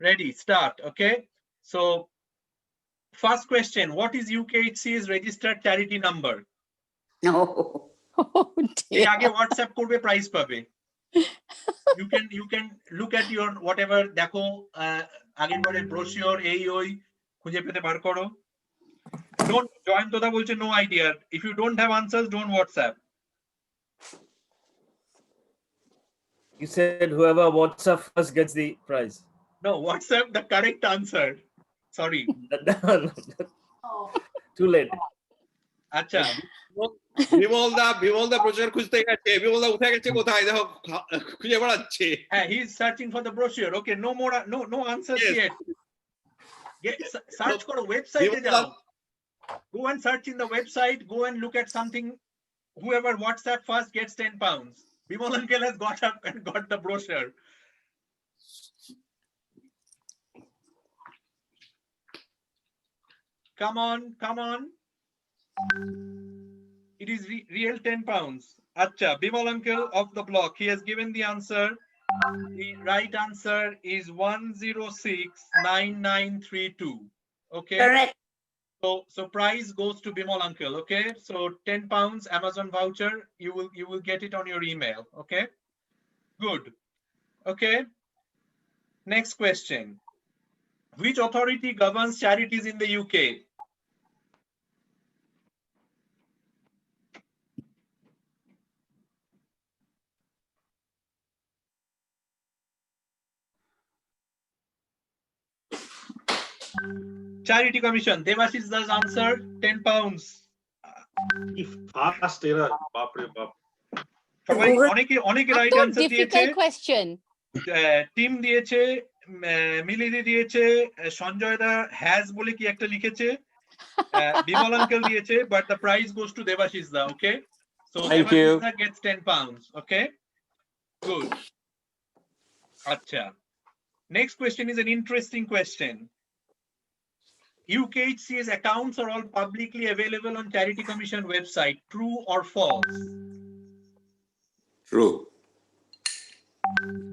Ready, start. Okay? So first question, what is UKHCA's registered charity number? No. Oh, dear. Aage WhatsApp korbe prize pabe. You can look at your whatever dekho agen bare brochure ei oi khuje pete bar koro. Don't join toda bolche no idea. If you don't have answers, don't WhatsApp. You said whoever WhatsApp first gets the prize. No, WhatsApp the correct answer. Sorry. Too late. Acha. Bimal দা প্রচার খুঁজতে গেছে, বিমল দা উঠে গেছে কোথায় দেখো, খুঁজে বেড়াচ্ছে। He's searching for the brochure. Okay, no more, no answers yet. Search for a website. Go and search in the website. Go and look at something. Whoever WhatsApp first gets 10 pounds. Bimal uncle has got up and got the brochure. Come on, come on. It is real 10 pounds. Acha, Bimal uncle of the block. He has given the answer. The right answer is 1069932. Okay. Correct. So prize goes to Bimal uncle. Okay. So 10 pounds Amazon voucher. You will get it on your email. Okay. Good. Okay. Next question. Which authority governs charities in the UK? Charity Commission. Devashish does answer 10 pounds. Fast error. Bapre bap. সবাই অনেকে right answer দিয়েছে। Difficult question. Team দিয়েছে, মিলিদি দিয়েছে, সঞ্জয় দা has বলে কি একটা লিখেছে, Bimal uncle দিয়েছে, but the prize goes to Devashish da. Okay, so Devashish da gets 10 pounds. Okay, good. Acha. Next question is an interesting question. UKHCA's accounts are all publicly available on Charity Commission website. True or false? True.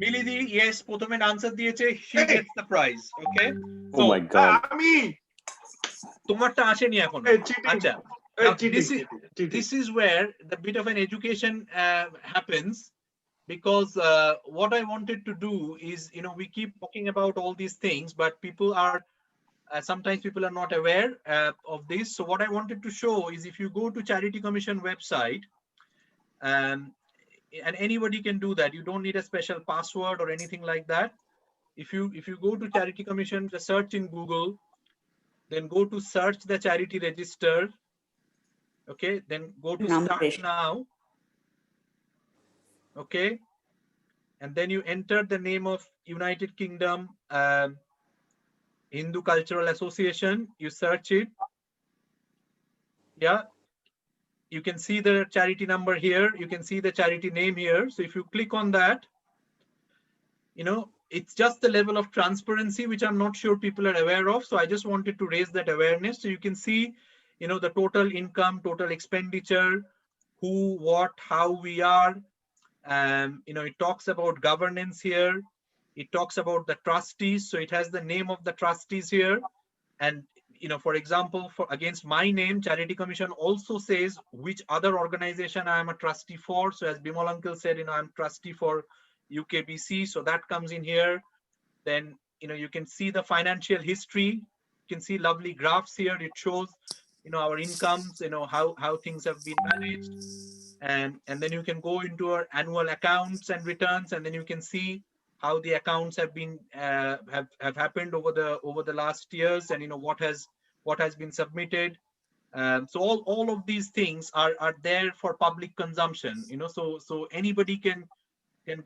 Milidi, yes, প্রথমে answer দিয়েছে, she gets the prize. Okay. Oh my God. তোমারটা আসেনি এখন। আচ্ছা। This is where the bit of an education happens, because what I wanted to do is, we keep talking about all these things, but people are sometimes people are not aware of this. So what I wanted to show is, if you go to Charity Commission website, and anybody can do that. You don't need a special password or anything like that. If you go to Charity Commission, just search in Google, then go to search the charity register. Okay, then go to start now. Okay, and then you enter the name of United Kingdom Hindu Cultural Association. You search it. Yeah. You can see the charity number here. You can see the charity name here. So if you click on that, it's just the level of transparency, which I'm not sure people are aware of. So I just wanted to raise that awareness. So you can see, the total income, total expenditure, who, what, how we are. It talks about governance here. It talks about the trustees. So it has the name of the trustees here. And for example, against my name, Charity Commission also says which other organization I am a trustee for. So as Bimal uncle said, I'm trustee for UKBC. So that comes in here. Then, you can see the financial history. You can see lovely graphs here. It shows, our incomes, how things have been managed. And then you can go into our annual accounts and returns, and then you can see how the accounts have been have happened over the last years, and what has been submitted. So all of these things are there for public consumption. So anybody can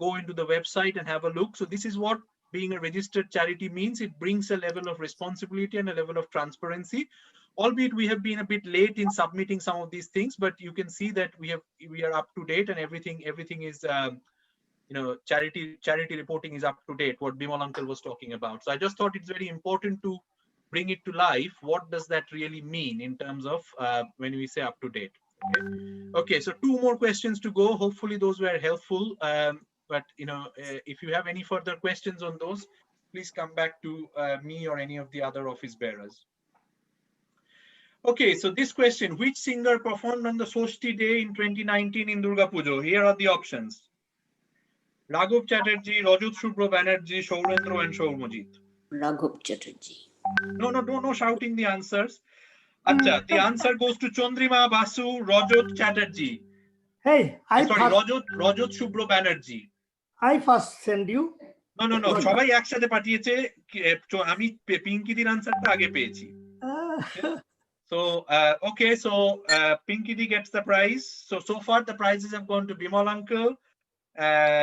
go into the website and have a look. So this is what being a registered charity means. It brings a level of responsibility and a level of transparency. Albeit we have been a bit late in submitting some of these things, but you can see that we are up to date, and everything is charity reporting is up to date, what Bimal uncle was talking about. So I just thought it's very important to bring it to life. What does that really mean in terms of when we say up to date? Okay, so 2 more questions to go. Hopefully those were helpful. But if you have any further questions on those, please come back to me or any of the other office bearers. Okay, so this question: which singer performed on the SASTHI day in 2019 in Durga Puja? Here are the options: RAGHAB Chatterjee, Rajat SUBHRA, BANERJEE, Sourendra, and SOUMYOJIT. RAGHAB Chatterjee. No shouting the answers. Acha, the answer goes to Chandrima Basu, Rajat Chatterjee. Hey, Sorry, Rajat SUBHRA, BANERJEE. I first send you. No, সবাই একসাথে পাঠিয়েছে, আমি পিঙ্কিদির আনসারটা আগে পেয়েছি। So okay, so Pinky D gets the prize. So far the prizes have gone to Bimal uncle,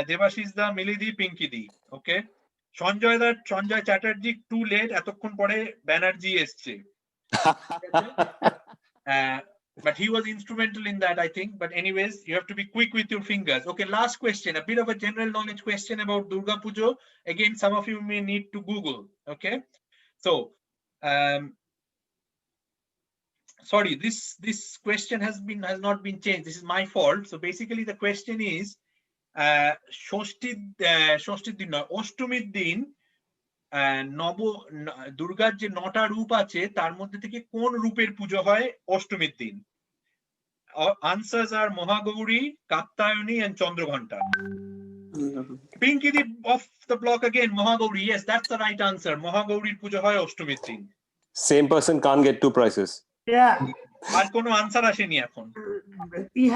Devashish da, Milidi, Pinky D. Okay, Sanjay Chatterjee too late. এতক্ষণ পরে BANERJEE এসছে। But he was instrumental in that, I think. But anyways, you have to be quick with your fingers. Okay, last question, a bit of a general knowledge question about Durga Puja. Again, some of you may need to Google. Okay, so sorry, this question has not been changed. This is my fault. So basically the question is ষষ্ঠীর দিন নয়, অষ্টমীর দিন দুর্গার যে 9টা রূপ আছে তার মধ্যে থেকে কোন রূপের পুজো হয় অষ্টমীর দিন? Answers are Mahagauri, Katyayani and Chandraghanta. Pinky D off the block again. Mahagauri, yes, that's the right answer. Mahagauri pujo hoy অষ্টমীর দিন. Same person can't get 2 prizes. Yeah. আর কোনো আনসার আসেনি এখন। You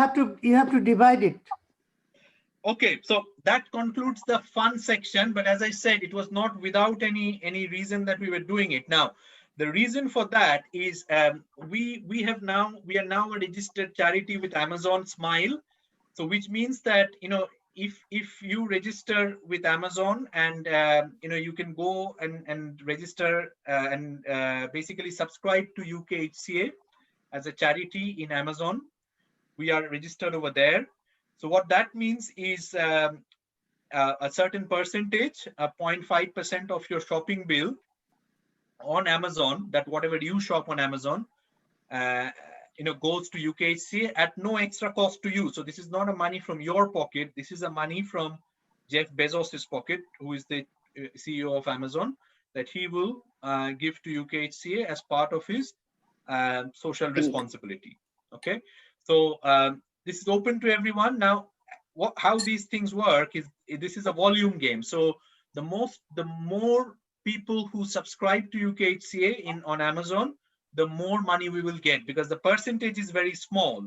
have to divide it. Okay, so that concludes the fun section, but as I said, it was not without any reason that we were doing it. Now, the reason for that is we are now a registered charity with Amazon Smile. So which means that, you know, if you register with Amazon and you know, you can go and register and basically subscribe to UKHCA as a charity in Amazon. We are registered over there. So what that means is a certain percentage, 0.5% of your shopping bill on Amazon, that whatever you shop on Amazon, you know, goes to UKHCA at no extra cost to you. So this is not a money from your pocket. This is a money from Jeff Bezos's pocket, who is the CEO of Amazon, that he will give to UKHCA as part of his social responsibility. Okay, so this is open to everyone. Now, how these things work is this is a volume game. So the more people who subscribe to UKHCA on Amazon, the more money we will get, because the percentage is very small,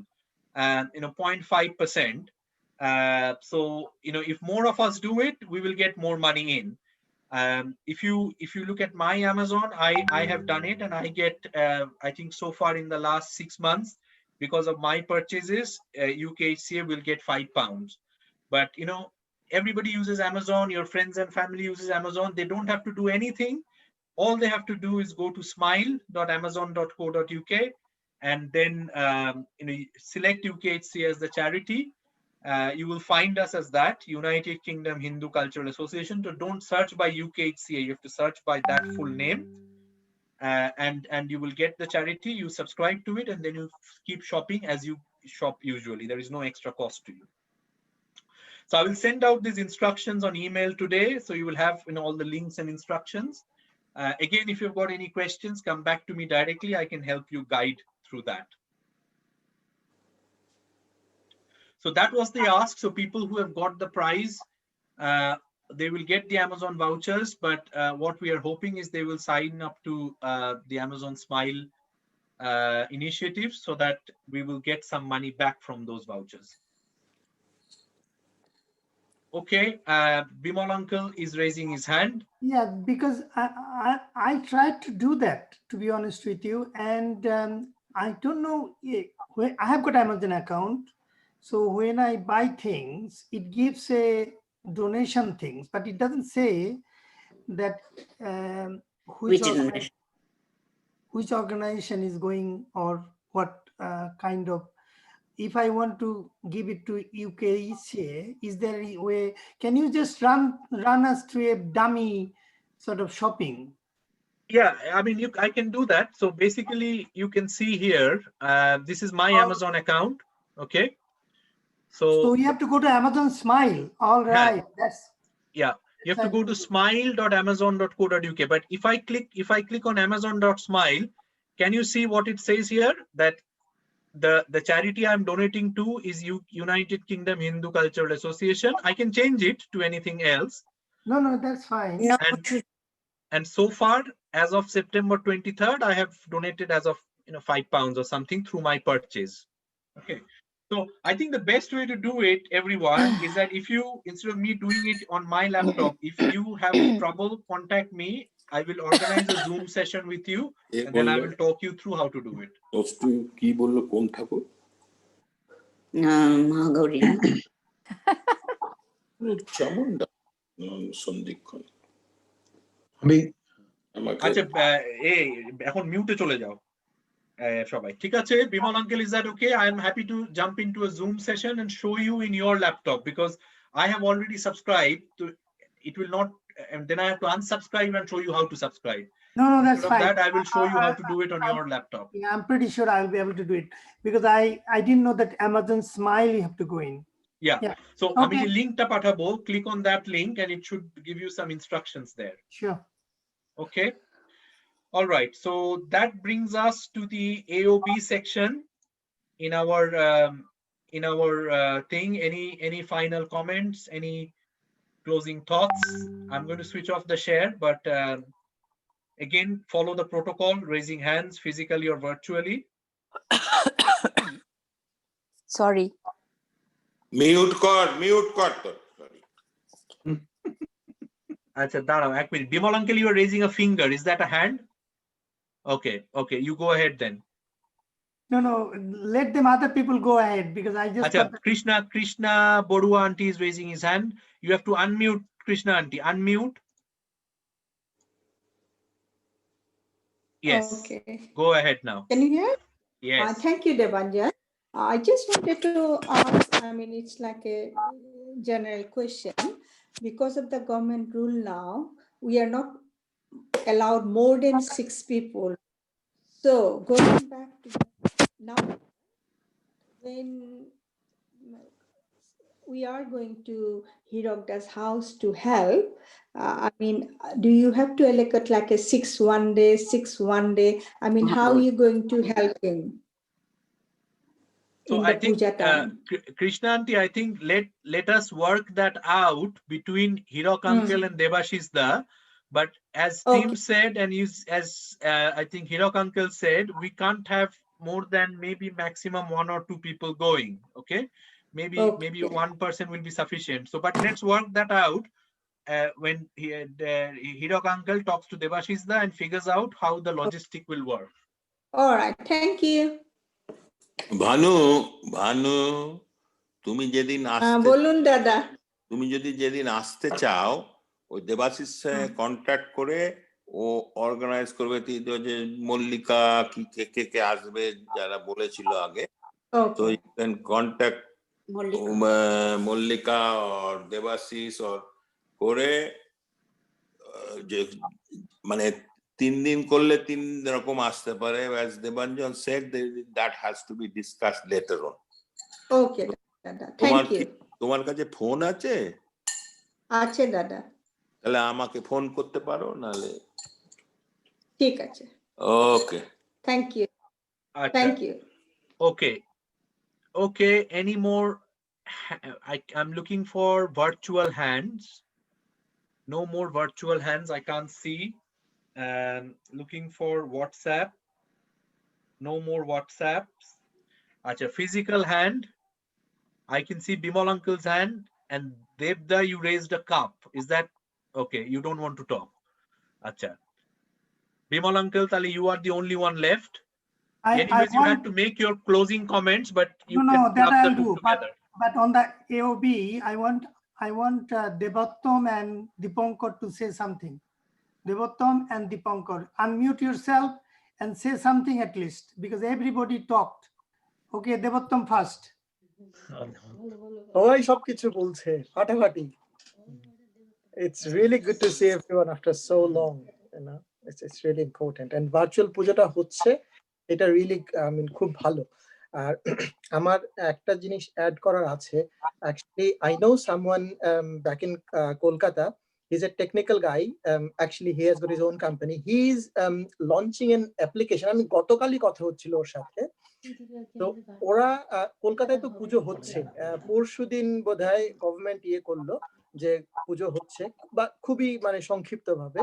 you know, 0.5%. So, you know, if more of us do it, we will get more money in. If you look at my Amazon, I have done it, and I get, I think so far in the last 6 months, because of my purchases, UKHCA will get £5. But, you know, everybody uses Amazon, your friends and family uses Amazon. They don't have to do anything. All they have to do is go to smile.amazon.co.uk and then you know, select UKHCA as the charity. You will find us as that, United Kingdom Hindu Cultural Association. So don't search by UKHCA, you have to search by that full name, and you will get the charity. You subscribe to it, and then you keep shopping as you shop usually. There is no extra cost to you. So I will send out these instructions on email today, so you will have, you know, all the links and instructions. Again, if you've got any questions, come back to me directly. I can help you guide through that. So that was the ask. So people who have got the prize, they will get the Amazon vouchers, but what we are hoping is they will sign up to the Amazon Smile initiative, so that we will get some money back from those vouchers. Okay, Bimal uncle is raising his hand. Yeah, because I tried to do that, to be honest with you, and I don't know. I have got Amazon account, so when I buy things, it gives a donation things, but it doesn't say that which organization is going, or what kind of. If I want to give it to UKHCA, is there a way? Can you just run us through a dummy sort of shopping? Yeah, I mean, I can do that. So basically, you can see here, this is my Amazon account. Okay. So you have to go to Amazon Smile. All right. Yeah. You have to go to smile.amazon.co.uk. But if I click on amazon.smile, can you see what it says here? That the charity I'm donating to is United Kingdom Hindu Cultural Association. I can change it to anything else. No, that's fine. No. And so far, as of September 23rd, I have donated as of, you know, £5 or something through my purchase. Okay. So So I think the best way to do it, everyone, is that if you, instead of me doing it on my laptop, if you have trouble, contact me. I will organize a Zoom session with you, and then I will talk you through how to do it. কি বললো কোন ঠাকুর? Mahagauri. Chamunda সন্ধিক্ষণ। আচ্ছা এই এখন মিউটে চলে যাও সবাই, ঠিক আছে? Bimal uncle, is that okay? I am happy to jump into a Zoom session and show you in your laptop, because I have already subscribed to it. Will not, and then I have to unsubscribe and show you how to subscribe. No, that's fine. That I will show you how to do it on your laptop. Yeah, I'm pretty sure I'll be able to do it, because I didn't know that Amazon Smile you have to go in. Yeah. So Okay. আমি link টা পাঠাবো, click on that link and it should give you some instructions there. Sure. Okay. All right. So that brings us to the AOB section in our thing. Any final comments? Any closing thoughts? I'm going to switch off the share, but again, follow the protocol: raising hands physically or virtually. Sorry. Mute কর তোর। আচ্ছা দাঁড়াও এক minute. Bimal uncle, you are raising a finger. Is that a hand? Okay, you go ahead then. No, let them other people go ahead, because I just Achha, Krishna Borua auntie is raising his hand. You have to unmute Krishna auntie. Unmute. Yes. Okay. Go ahead now. Can you hear? Yes. Thank you, Debanjan. I just wanted to ask, it's like a general question. Because of the government rule now, we are not allowed more than 6 people. So going back to now, when we are going to Hirokda's house to help, do you have to allocate like a 6 one day, 6 one day? How are you going to help him? So I think Krishna auntie, I think let us work that out between Hirok uncle and Debashish da. But as Tim said, and as I think Hirok uncle said, we can't have more than maybe maximum 1 or 2 people going. Okay, maybe 1 person will be sufficient. So, but let's work that out when Hirok uncle talks to Debashish da and figures out how the logistic will work. All right, thank you. Bhanu তুমি যেদিন বলুন দাদা, তুমি যদি যেদিন আসতে চাও ওই দেবাশিস কন্ট্যাক্ট করে ও অর্গানাইজ করবে যে মল্লিকা কি কে আসবে যারা বলেছিল আগে। তো you can contact Mallika or Debashish or করে যে মানে 3 দিন করলে 3 রকম আসতে পারে। as Debanjan said, that has to be discussed later on. Okay দাদা, thank you. তোমার কাছে ফোন আছে? আছে দাদা। তাহলে আমাকে ফোন করতে পারো নালে। ঠিক আছে। Okay. Thank you. Thank you. Okay, any more? I'm looking for virtual hands. No more virtual hands, I can't see. And looking for WhatsApp. No more WhatsApps. Acha, physical hand. I can see Bimal uncle's hand, and Devda, you raised a cup. Is that okay? You don't want to talk. Acha. Bimal uncle, Tali, you are the only one left. Anyways, you have to make your closing comments, but you can that club I'll them do. together. But on the AOB, I want Devattom and Dipankar to say something. Devattom and Dipankar, unmute yourself and say something at least, because everybody talked. Okay, Devattom first. সবাই সবকিছু বলছে ফাটাফাটি। It's really good to see everyone after so long, you know. It's really important, and virtual pujaটা হচ্ছে এটা really খুব ভালো। আর আমার একটা জিনিস অ্যাড করার আছে। Actually, I know someone back in Kolkata. He's a technical guy. Actually, he has got his own company. He's launching an application. আমি গতকালই কথা হচ্ছিল ওর সাথে। তো ওরা কলকাতায় তো পুজো হচ্ছে, পরশুদিন বোধহয় গভর্নমেন্ট করলো যে পুজো হচ্ছে, বা খুবই সংক্ষিপ্ত ভাবে।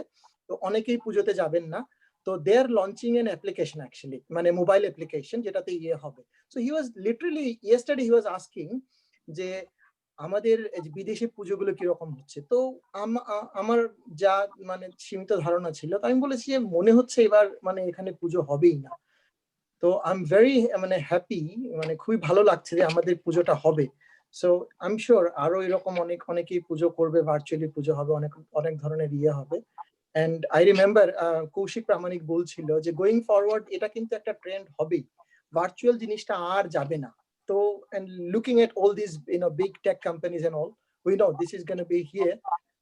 তো অনেকেই পুজোতে যাবেন না। So they're launching an application actually, মানে mobile application যেটাতে ইয়ে হবে. So he was literally yesterday he was asking যে আমাদের বিদেশি পুজোগুলো কিরকম হচ্ছে। তো আমার যা মানে সীমিত ধারণা ছিল, তো আমি বলেছি যে মনে হচ্ছে এবার মানে এখানে পুজো হবেই না। তো আই এম ভেরি মানে হ্যাপি, মানে খুবই ভালো লাগছে যে আমাদের পুজোটা হবে। সো আই এম শিওর আরো এরকম অনেকেই পুজো করবে, ভার্চুয়ালি পুজো হবে, অনেক ধরনের ইয়ে হবে। এন্ড আই রিমেম্বার কৌশিক প্রামাণিক বলছিল যে গোয়িং ফরওয়ার্ড এটা কিন্তু একটা ট্রেন্ড হবেই, ভার্চুয়াল জিনিসটা আর যাবে না। তো and looking at all these big tech companies and all, we know this is going to be here.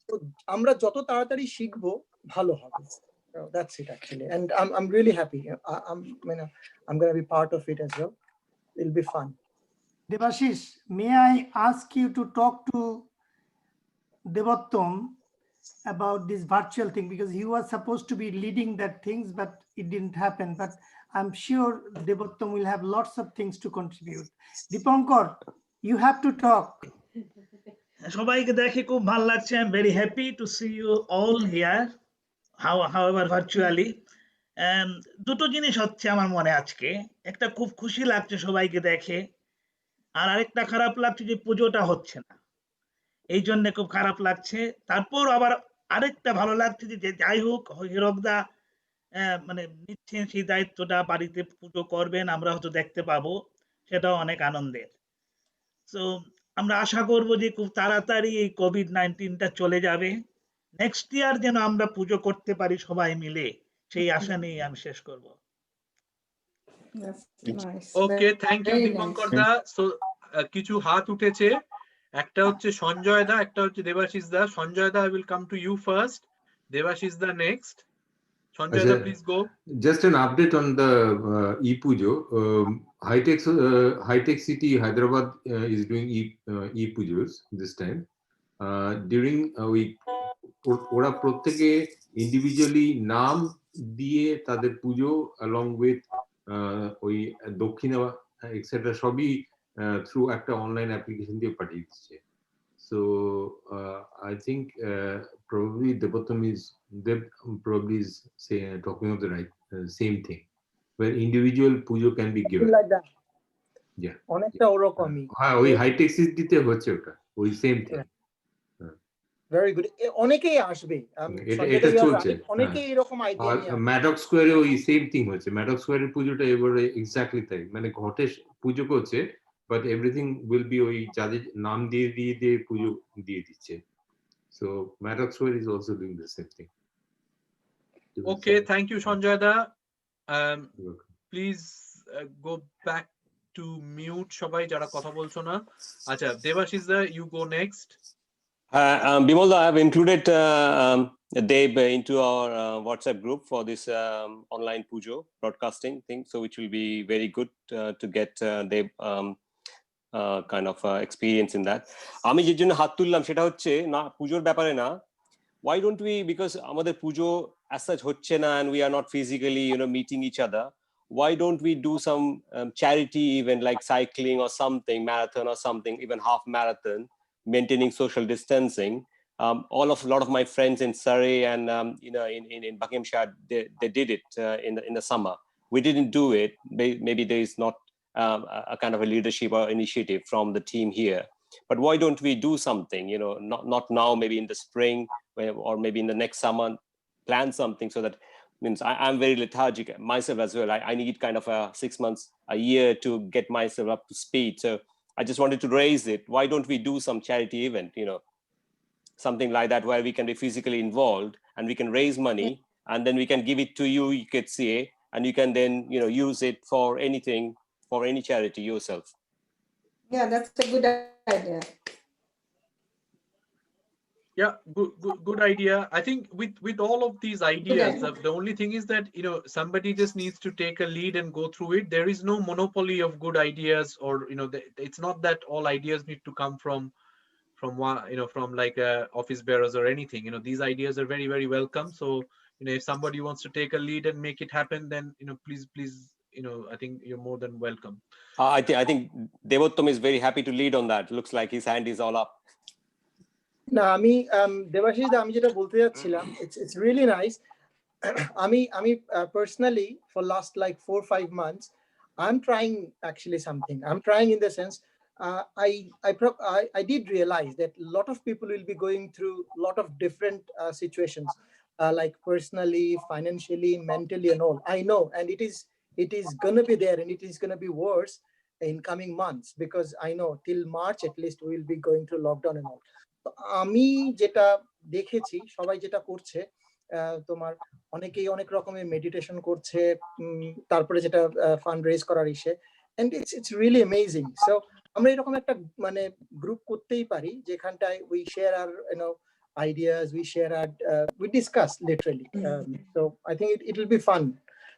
তো আমরা যত তাড়াতাড়ি শিখবো ভালো হবে। So that's it actually, and I'm really happy. I'm going to be part of it as well. It'll be fun. Debashish, may I ask you to talk to Devottam about this virtual thing, because he was supposed to be leading that things, but it didn't happen. But I'm sure Devottam will have lots of things to contribute. Dipankar, you have to talk. সবাইকে দেখে খুব ভালো লাগছে। I'm very happy to see you all here, however virtually. দুটো জিনিস হচ্ছে আমার মনে আজকে, একটা খুব খুশি লাগছে সবাইকে দেখে, আর আরেকটা খারাপ লাগছে যে পুজোটা হচ্ছে না, এই জন্য খুব খারাপ লাগছে। তারপর আবার আরেকটা ভালো লাগছে যে যাই হোক হীরকদা মানে নিচ্ছেন সেই দায়িত্বটা, বাড়িতে পুজো করবেন, আমরা হয়তো দেখতে পাবো, সেটাও অনেক আনন্দের। সো আমরা আশা করব যে খুব তাড়াতাড়ি এই কোভিড-19টা চলে যাবে, নেক্সট ইয়ার যেন আমরা পুজো করতে পারি সবাই মিলে, সেই আশা নিয়ে আমি শেষ করব। ওকে, থ্যাংক ইউ দীপঙ্কর দা। সো কিছু হাত উঠেছে, একটা হচ্ছে সঞ্জয় দা, একটা হচ্ছে দেবাশিস দা। সঞ্জয় দা, I will come to you first. Devashish the next. Sanjay da, please go. Just an update on the e-pujo. High-tech city Hyderabad is doing e-pujos this time. During ওরা প্রত্যেকে individually নাম দিয়ে তাদের পুজো along with ওই দক্ষিণা etc সবই through একটা online application দিয়ে পাঠিয়ে দিচ্ছে। So I think probably Devottam is talking of the right same thing, where individual pujo can be given like that. Yeah, অনেকটা ওরকমই। হ্যাঁ, ওই হাইটেক সিটিতে হচ্ছে ওটা, ওই সেম থিং। ভেরি গুড, অনেকেই আসবে, এটা চলছে। অনেকেই এরকম আইডিয়া নিয়ে আসবে। ম্যাডক স্কয়ারে ওই সেম থিং হচ্ছে, ম্যাডক স্কয়ারের পুজোটা এবারে এক্স্যাক্টলি তাই, মানে ঘটে পুজো করছে, but everything will be ওই যাদের নাম দিয়ে পুজো দিয়ে দিচ্ছে। So Maddox Square is also doing the same thing. Okay, thank you Sanjay da. Please go back to mute সবাই যারা কথা বলছো না। আচ্ছা, Devashish da, you go next. Bimal da, I have included Deb into our WhatsApp group for this online pujo broadcasting thing, so which will be very good to get Deb kind of experience in that. আমি যে জন্য হাত তুললাম সেটা হচ্ছে না পুজোর ব্যাপারে না, why don't we, because আমাদের পুজো as such হচ্ছে না and we are not physically meeting each other, why don't we do some charity event like cycling or something, marathon or something, even half marathon, maintaining social distancing. A lot of my friends in Surrey and in Buckinghamshire, they did it in the summer. We didn't do it. Maybe there is not a kind of a leadership or initiative from the team here, but why don't we do something, not now, maybe in the spring or maybe in the next summer, plan something, so that means I'm very lethargic myself as well. I need kind of 6 months, a year to get myself up to speed. So I just wanted to raise it. Why don't we do some charity event, something like that, where we can be physically involved and we can raise money and then we can give it to you, UKHCA, and you can then use it for anything, for any charity yourself. Yeah, that's a good idea. Yeah, good idea. I think with all of these ideas, the only thing is that somebody just needs to take a lead and go through it. There is no monopoly of good ideas, or it's not that all ideas need to come from one, from like office bearers or anything. These ideas are very, very welcome. So if somebody wants to take a lead and make it happen, then please I think you're more than welcome. I think Devottam is very happy to lead on that. Looks like his hand is all up. না আমি দেবাশিস দা, আমি যেটা বলতে যাচ্ছিলাম, it's really nice. আমি personally for last like 4 or 5 months, I'm trying actually something. I'm trying in the sense, I did realize that a lot of people will be going through a lot of different situations, like personally, financially, mentally, and all. I know, and it is gonna be there, and it is gonna be worse in coming months, because I know till March at least we will be going through lockdown and all. তো আমি যেটা দেখেছি সবাই যেটা করছে, তোমার অনেকেই অনেক রকমের মেডিটেশন করছে, তারপরে যেটা ফান্ড রেজ করার ইসে, and it's really amazing. So আমরা এরকম একটা মানে গ্রুপ করতেই পারি যেখানটায় উই শেয়ার আর ideas, we share our we discuss literally. So I think it will be fun.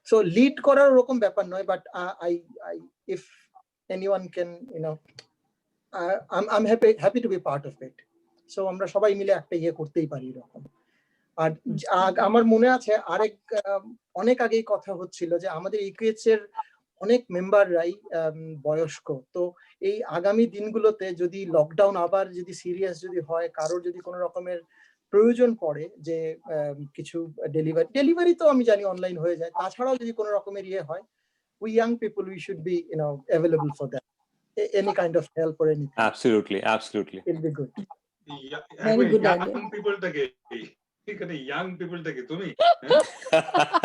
So lead করার ওরকম ব্যাপার নয়, but I if anyone can, I'm happy to be part of it. So আমরা সবাই মিলে একটা ইয়ে করতেই পারি এরকম। আর আমার মনে আছে আরেক অনেক আগেই কথা হচ্ছিল যে আমাদের UKHCA এর অনেক মেম্বাররাই বয়স্ক, তো এই আগামী দিনগুলোতে যদি লকডাউন আবার যদি সিরিয়াস যদি হয়, কারোর যদি কোনো রকমের প্রয়োজন পড়ে যে কিছু ডেলিভারি তো আমি জানি অনলাইন হয়ে যায়, তাছাড়াও যদি কোনো রকমের ইয়ে হয়, we young people, we should be available for that, any kind of help or anything. Absolutely It'll be good. Very good idea. Young people take এখানে young people থেকে তুমি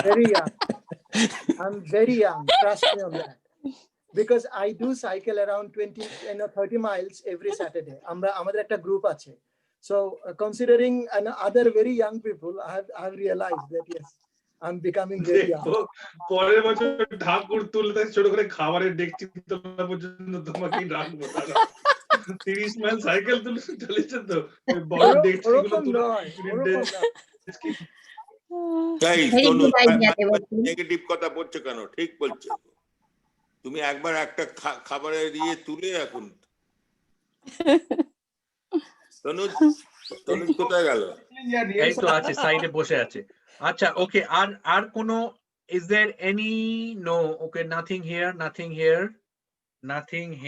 Very young. I'm very young, trust me on that, because I do cycle around 30 miles every Saturday. আমাদের একটা group আছে, so considering other very young people, I have realized that yes, I'm becoming very young. পরের বছর ঠাকুর তুলতে ছোট করে খাবারের ডেকচি তোলা পর্যন্ত তোমাকে রাখবো, 30 মাইল সাইকেল তুলে চলেছে তো বড় ডেকচিগুলো তুলে নেগেটিভ কথা বলছো কেন? ঠিক বলছো, তুমি একবার একটা খাবারের ইয়ে তুলে এখন তনুজ কোথায় গেল? এই তো আছে, সাইডে বসে আছে। আচ্ছা, ওকে, আর কোনো, is there any? No, okay, nothing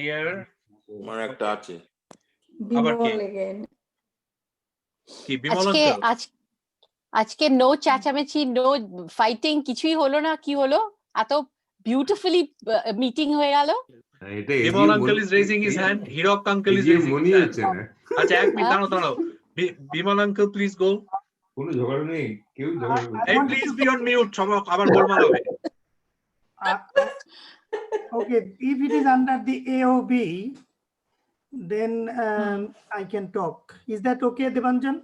here. আমার একটা আছে। আবার কি? কি বিমল আঙ্কেল? আজকে নো চেঁচামেচি, নো ফাইটিং, কিছুই হলো না। কি হলো? এত বিউটিফুলি মিটিং হয়ে গেল। Bimal uncle is raising his hand. Hirak uncle is raising his hand. আচ্ছা, এক মিনিট দাঁড়াও। Bimal uncle please go. কোনো ঝগড়া নেই, কেউ ঝগড়া করবে। এই প্লিজ বি অন মিউট, সবাই আবার গোলমাল হবে। Okay, if it is under the AOB, then I can talk. Is that okay, Devanjan?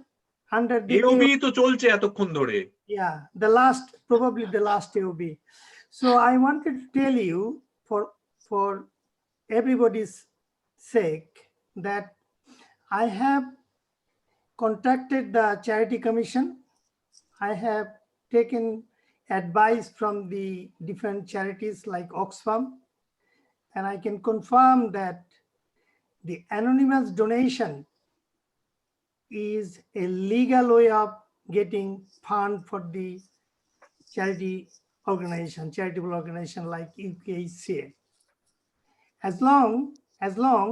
Under the AOB তো চলছে এতক্ষণ ধরে। Yeah, probably the last AOB. So I wanted to tell you, for everybody's sake, that I have contacted the Charity Commission. I have taken advice from the different charities like Oxfam, and I can confirm that the anonymous donation is a legal way of getting fund for the charitable organization like UKHCA, as long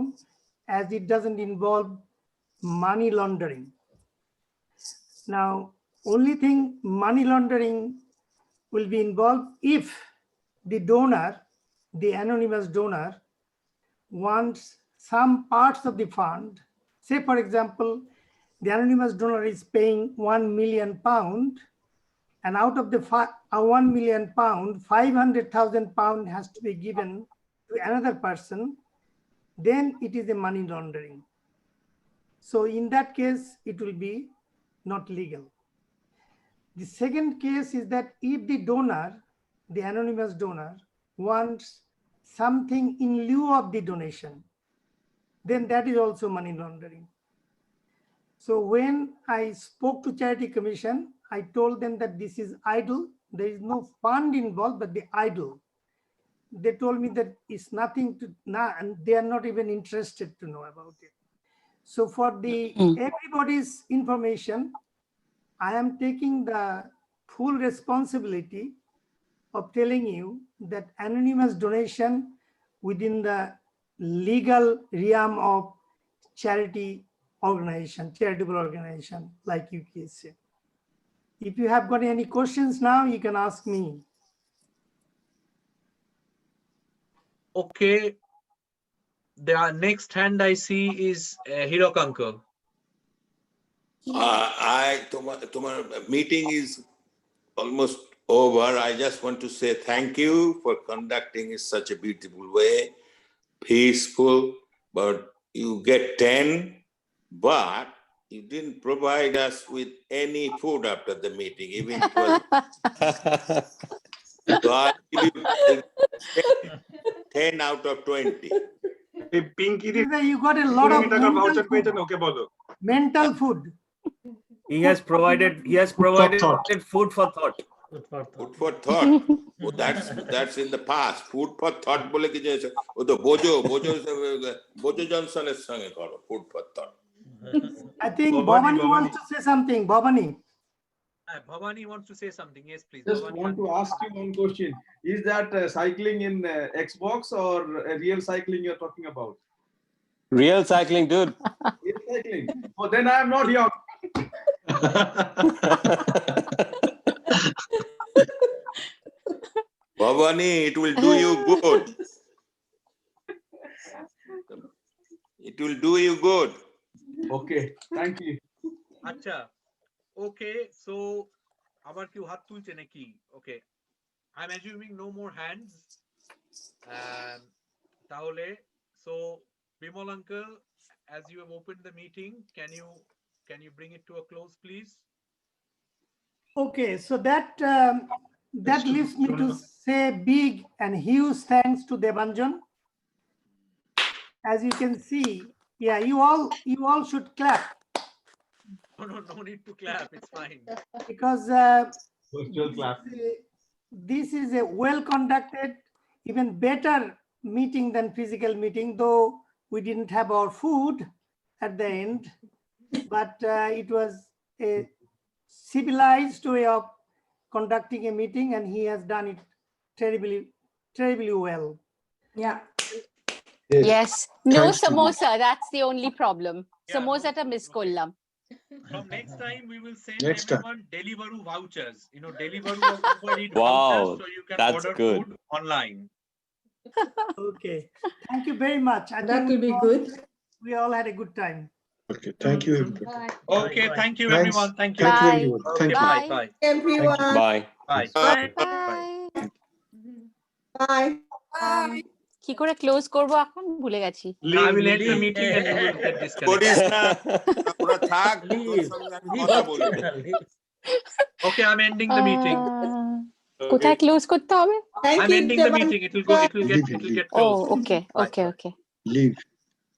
as it doesn't involve money laundering. Now, only thing money laundering will be involved if the donor, the anonymous donor, wants some parts of the fund. Say, for example, the anonymous donor is paying £1 million, and out of the £1 million, £500,000 has to be given to another person, then it is a money laundering. So in that case, it will be not legal. The second case is that if the donor, the anonymous donor, wants something in lieu of the donation, then that is also money laundering. So when I spoke to Charity Commission, I told them that this is idle. There is no fund involved, but the idle. They told me that it's nothing to, and they are not even interested to know about it. So for everybody's information, I am taking the full responsibility of telling you that anonymous donation within the legal realm of charitable organization like UKHCA. If you have got any questions now, you can ask me. Okay. The next hand I see is Hirok uncle. Tomorrow meeting is almost over. I just want to say thank you for conducting in such a beautiful way, peaceful, but you get 10, but you didn't provide us with any food after the meeting, even 12. So I give you 10 out of 20. You got a lot of mental food. He has provided food for thought. Food for thought. Oh, that's in the past. Food for thought bole ki je o to Bojo Johnson sange karo food for thought. I think Bhavani wants to say something. Bhavani. Bhavani wants to say something. Yes, please. Just Bhavani, want to ask you one question. Is that cycling in Xbox or real cycling you're talking about? Real cycling, dude. Real cycling. Oh, then I am not young. Bhavani, it will do you good. It will do you good. Okay, thank you. Acha. Okay, so abar kyu hat tulche naki? Okay, I'm assuming no more hands. Tahole, so Bimal uncle, as you have opened the meeting, can you bring it to a close, please? Okay, so that leaves me to say big and huge thanks to Debanjan. As you can see, yeah, you all should clap. No need to clap. It's fine. Because virtual clap. This is a well-conducted, even better meeting than physical meeting, though we didn't have our food at the end, but it was a civilized way of conducting a meeting, and he has done it terribly well. Yeah. Yes. No Thanks to you. samosa. That's the only problem. Yeah, Samosa ta miss kollam. From next time, we will send Next time. everyone Deliveroo vouchers. Deliveroo or Uber Eats Wow, vouchers, so you can that's order good. food online. Okay, thank you very much. I That think will be good. we all had a good time. Okay, thank you, everybody. Okay, thank you, Thanks. everyone. Thank you. Thank you, Bye. everyone. Okay, Thank you. bye. Bye. Everyone. Bye. Bye. Bye. Bye. Bye. কি করে close করব এখন ভুলে গেছি I will end the meeting and you will get disconnected. করিস না ওরা থাক তোর সঙ্গে আমি কথা বলবো Okay, I'm ending the meeting. কোথায় ক্লোজ করতে হবে Thank I'm you, ending the meeting. It will get Leave. closed. Oh, okay. Bye. Okay. Leave.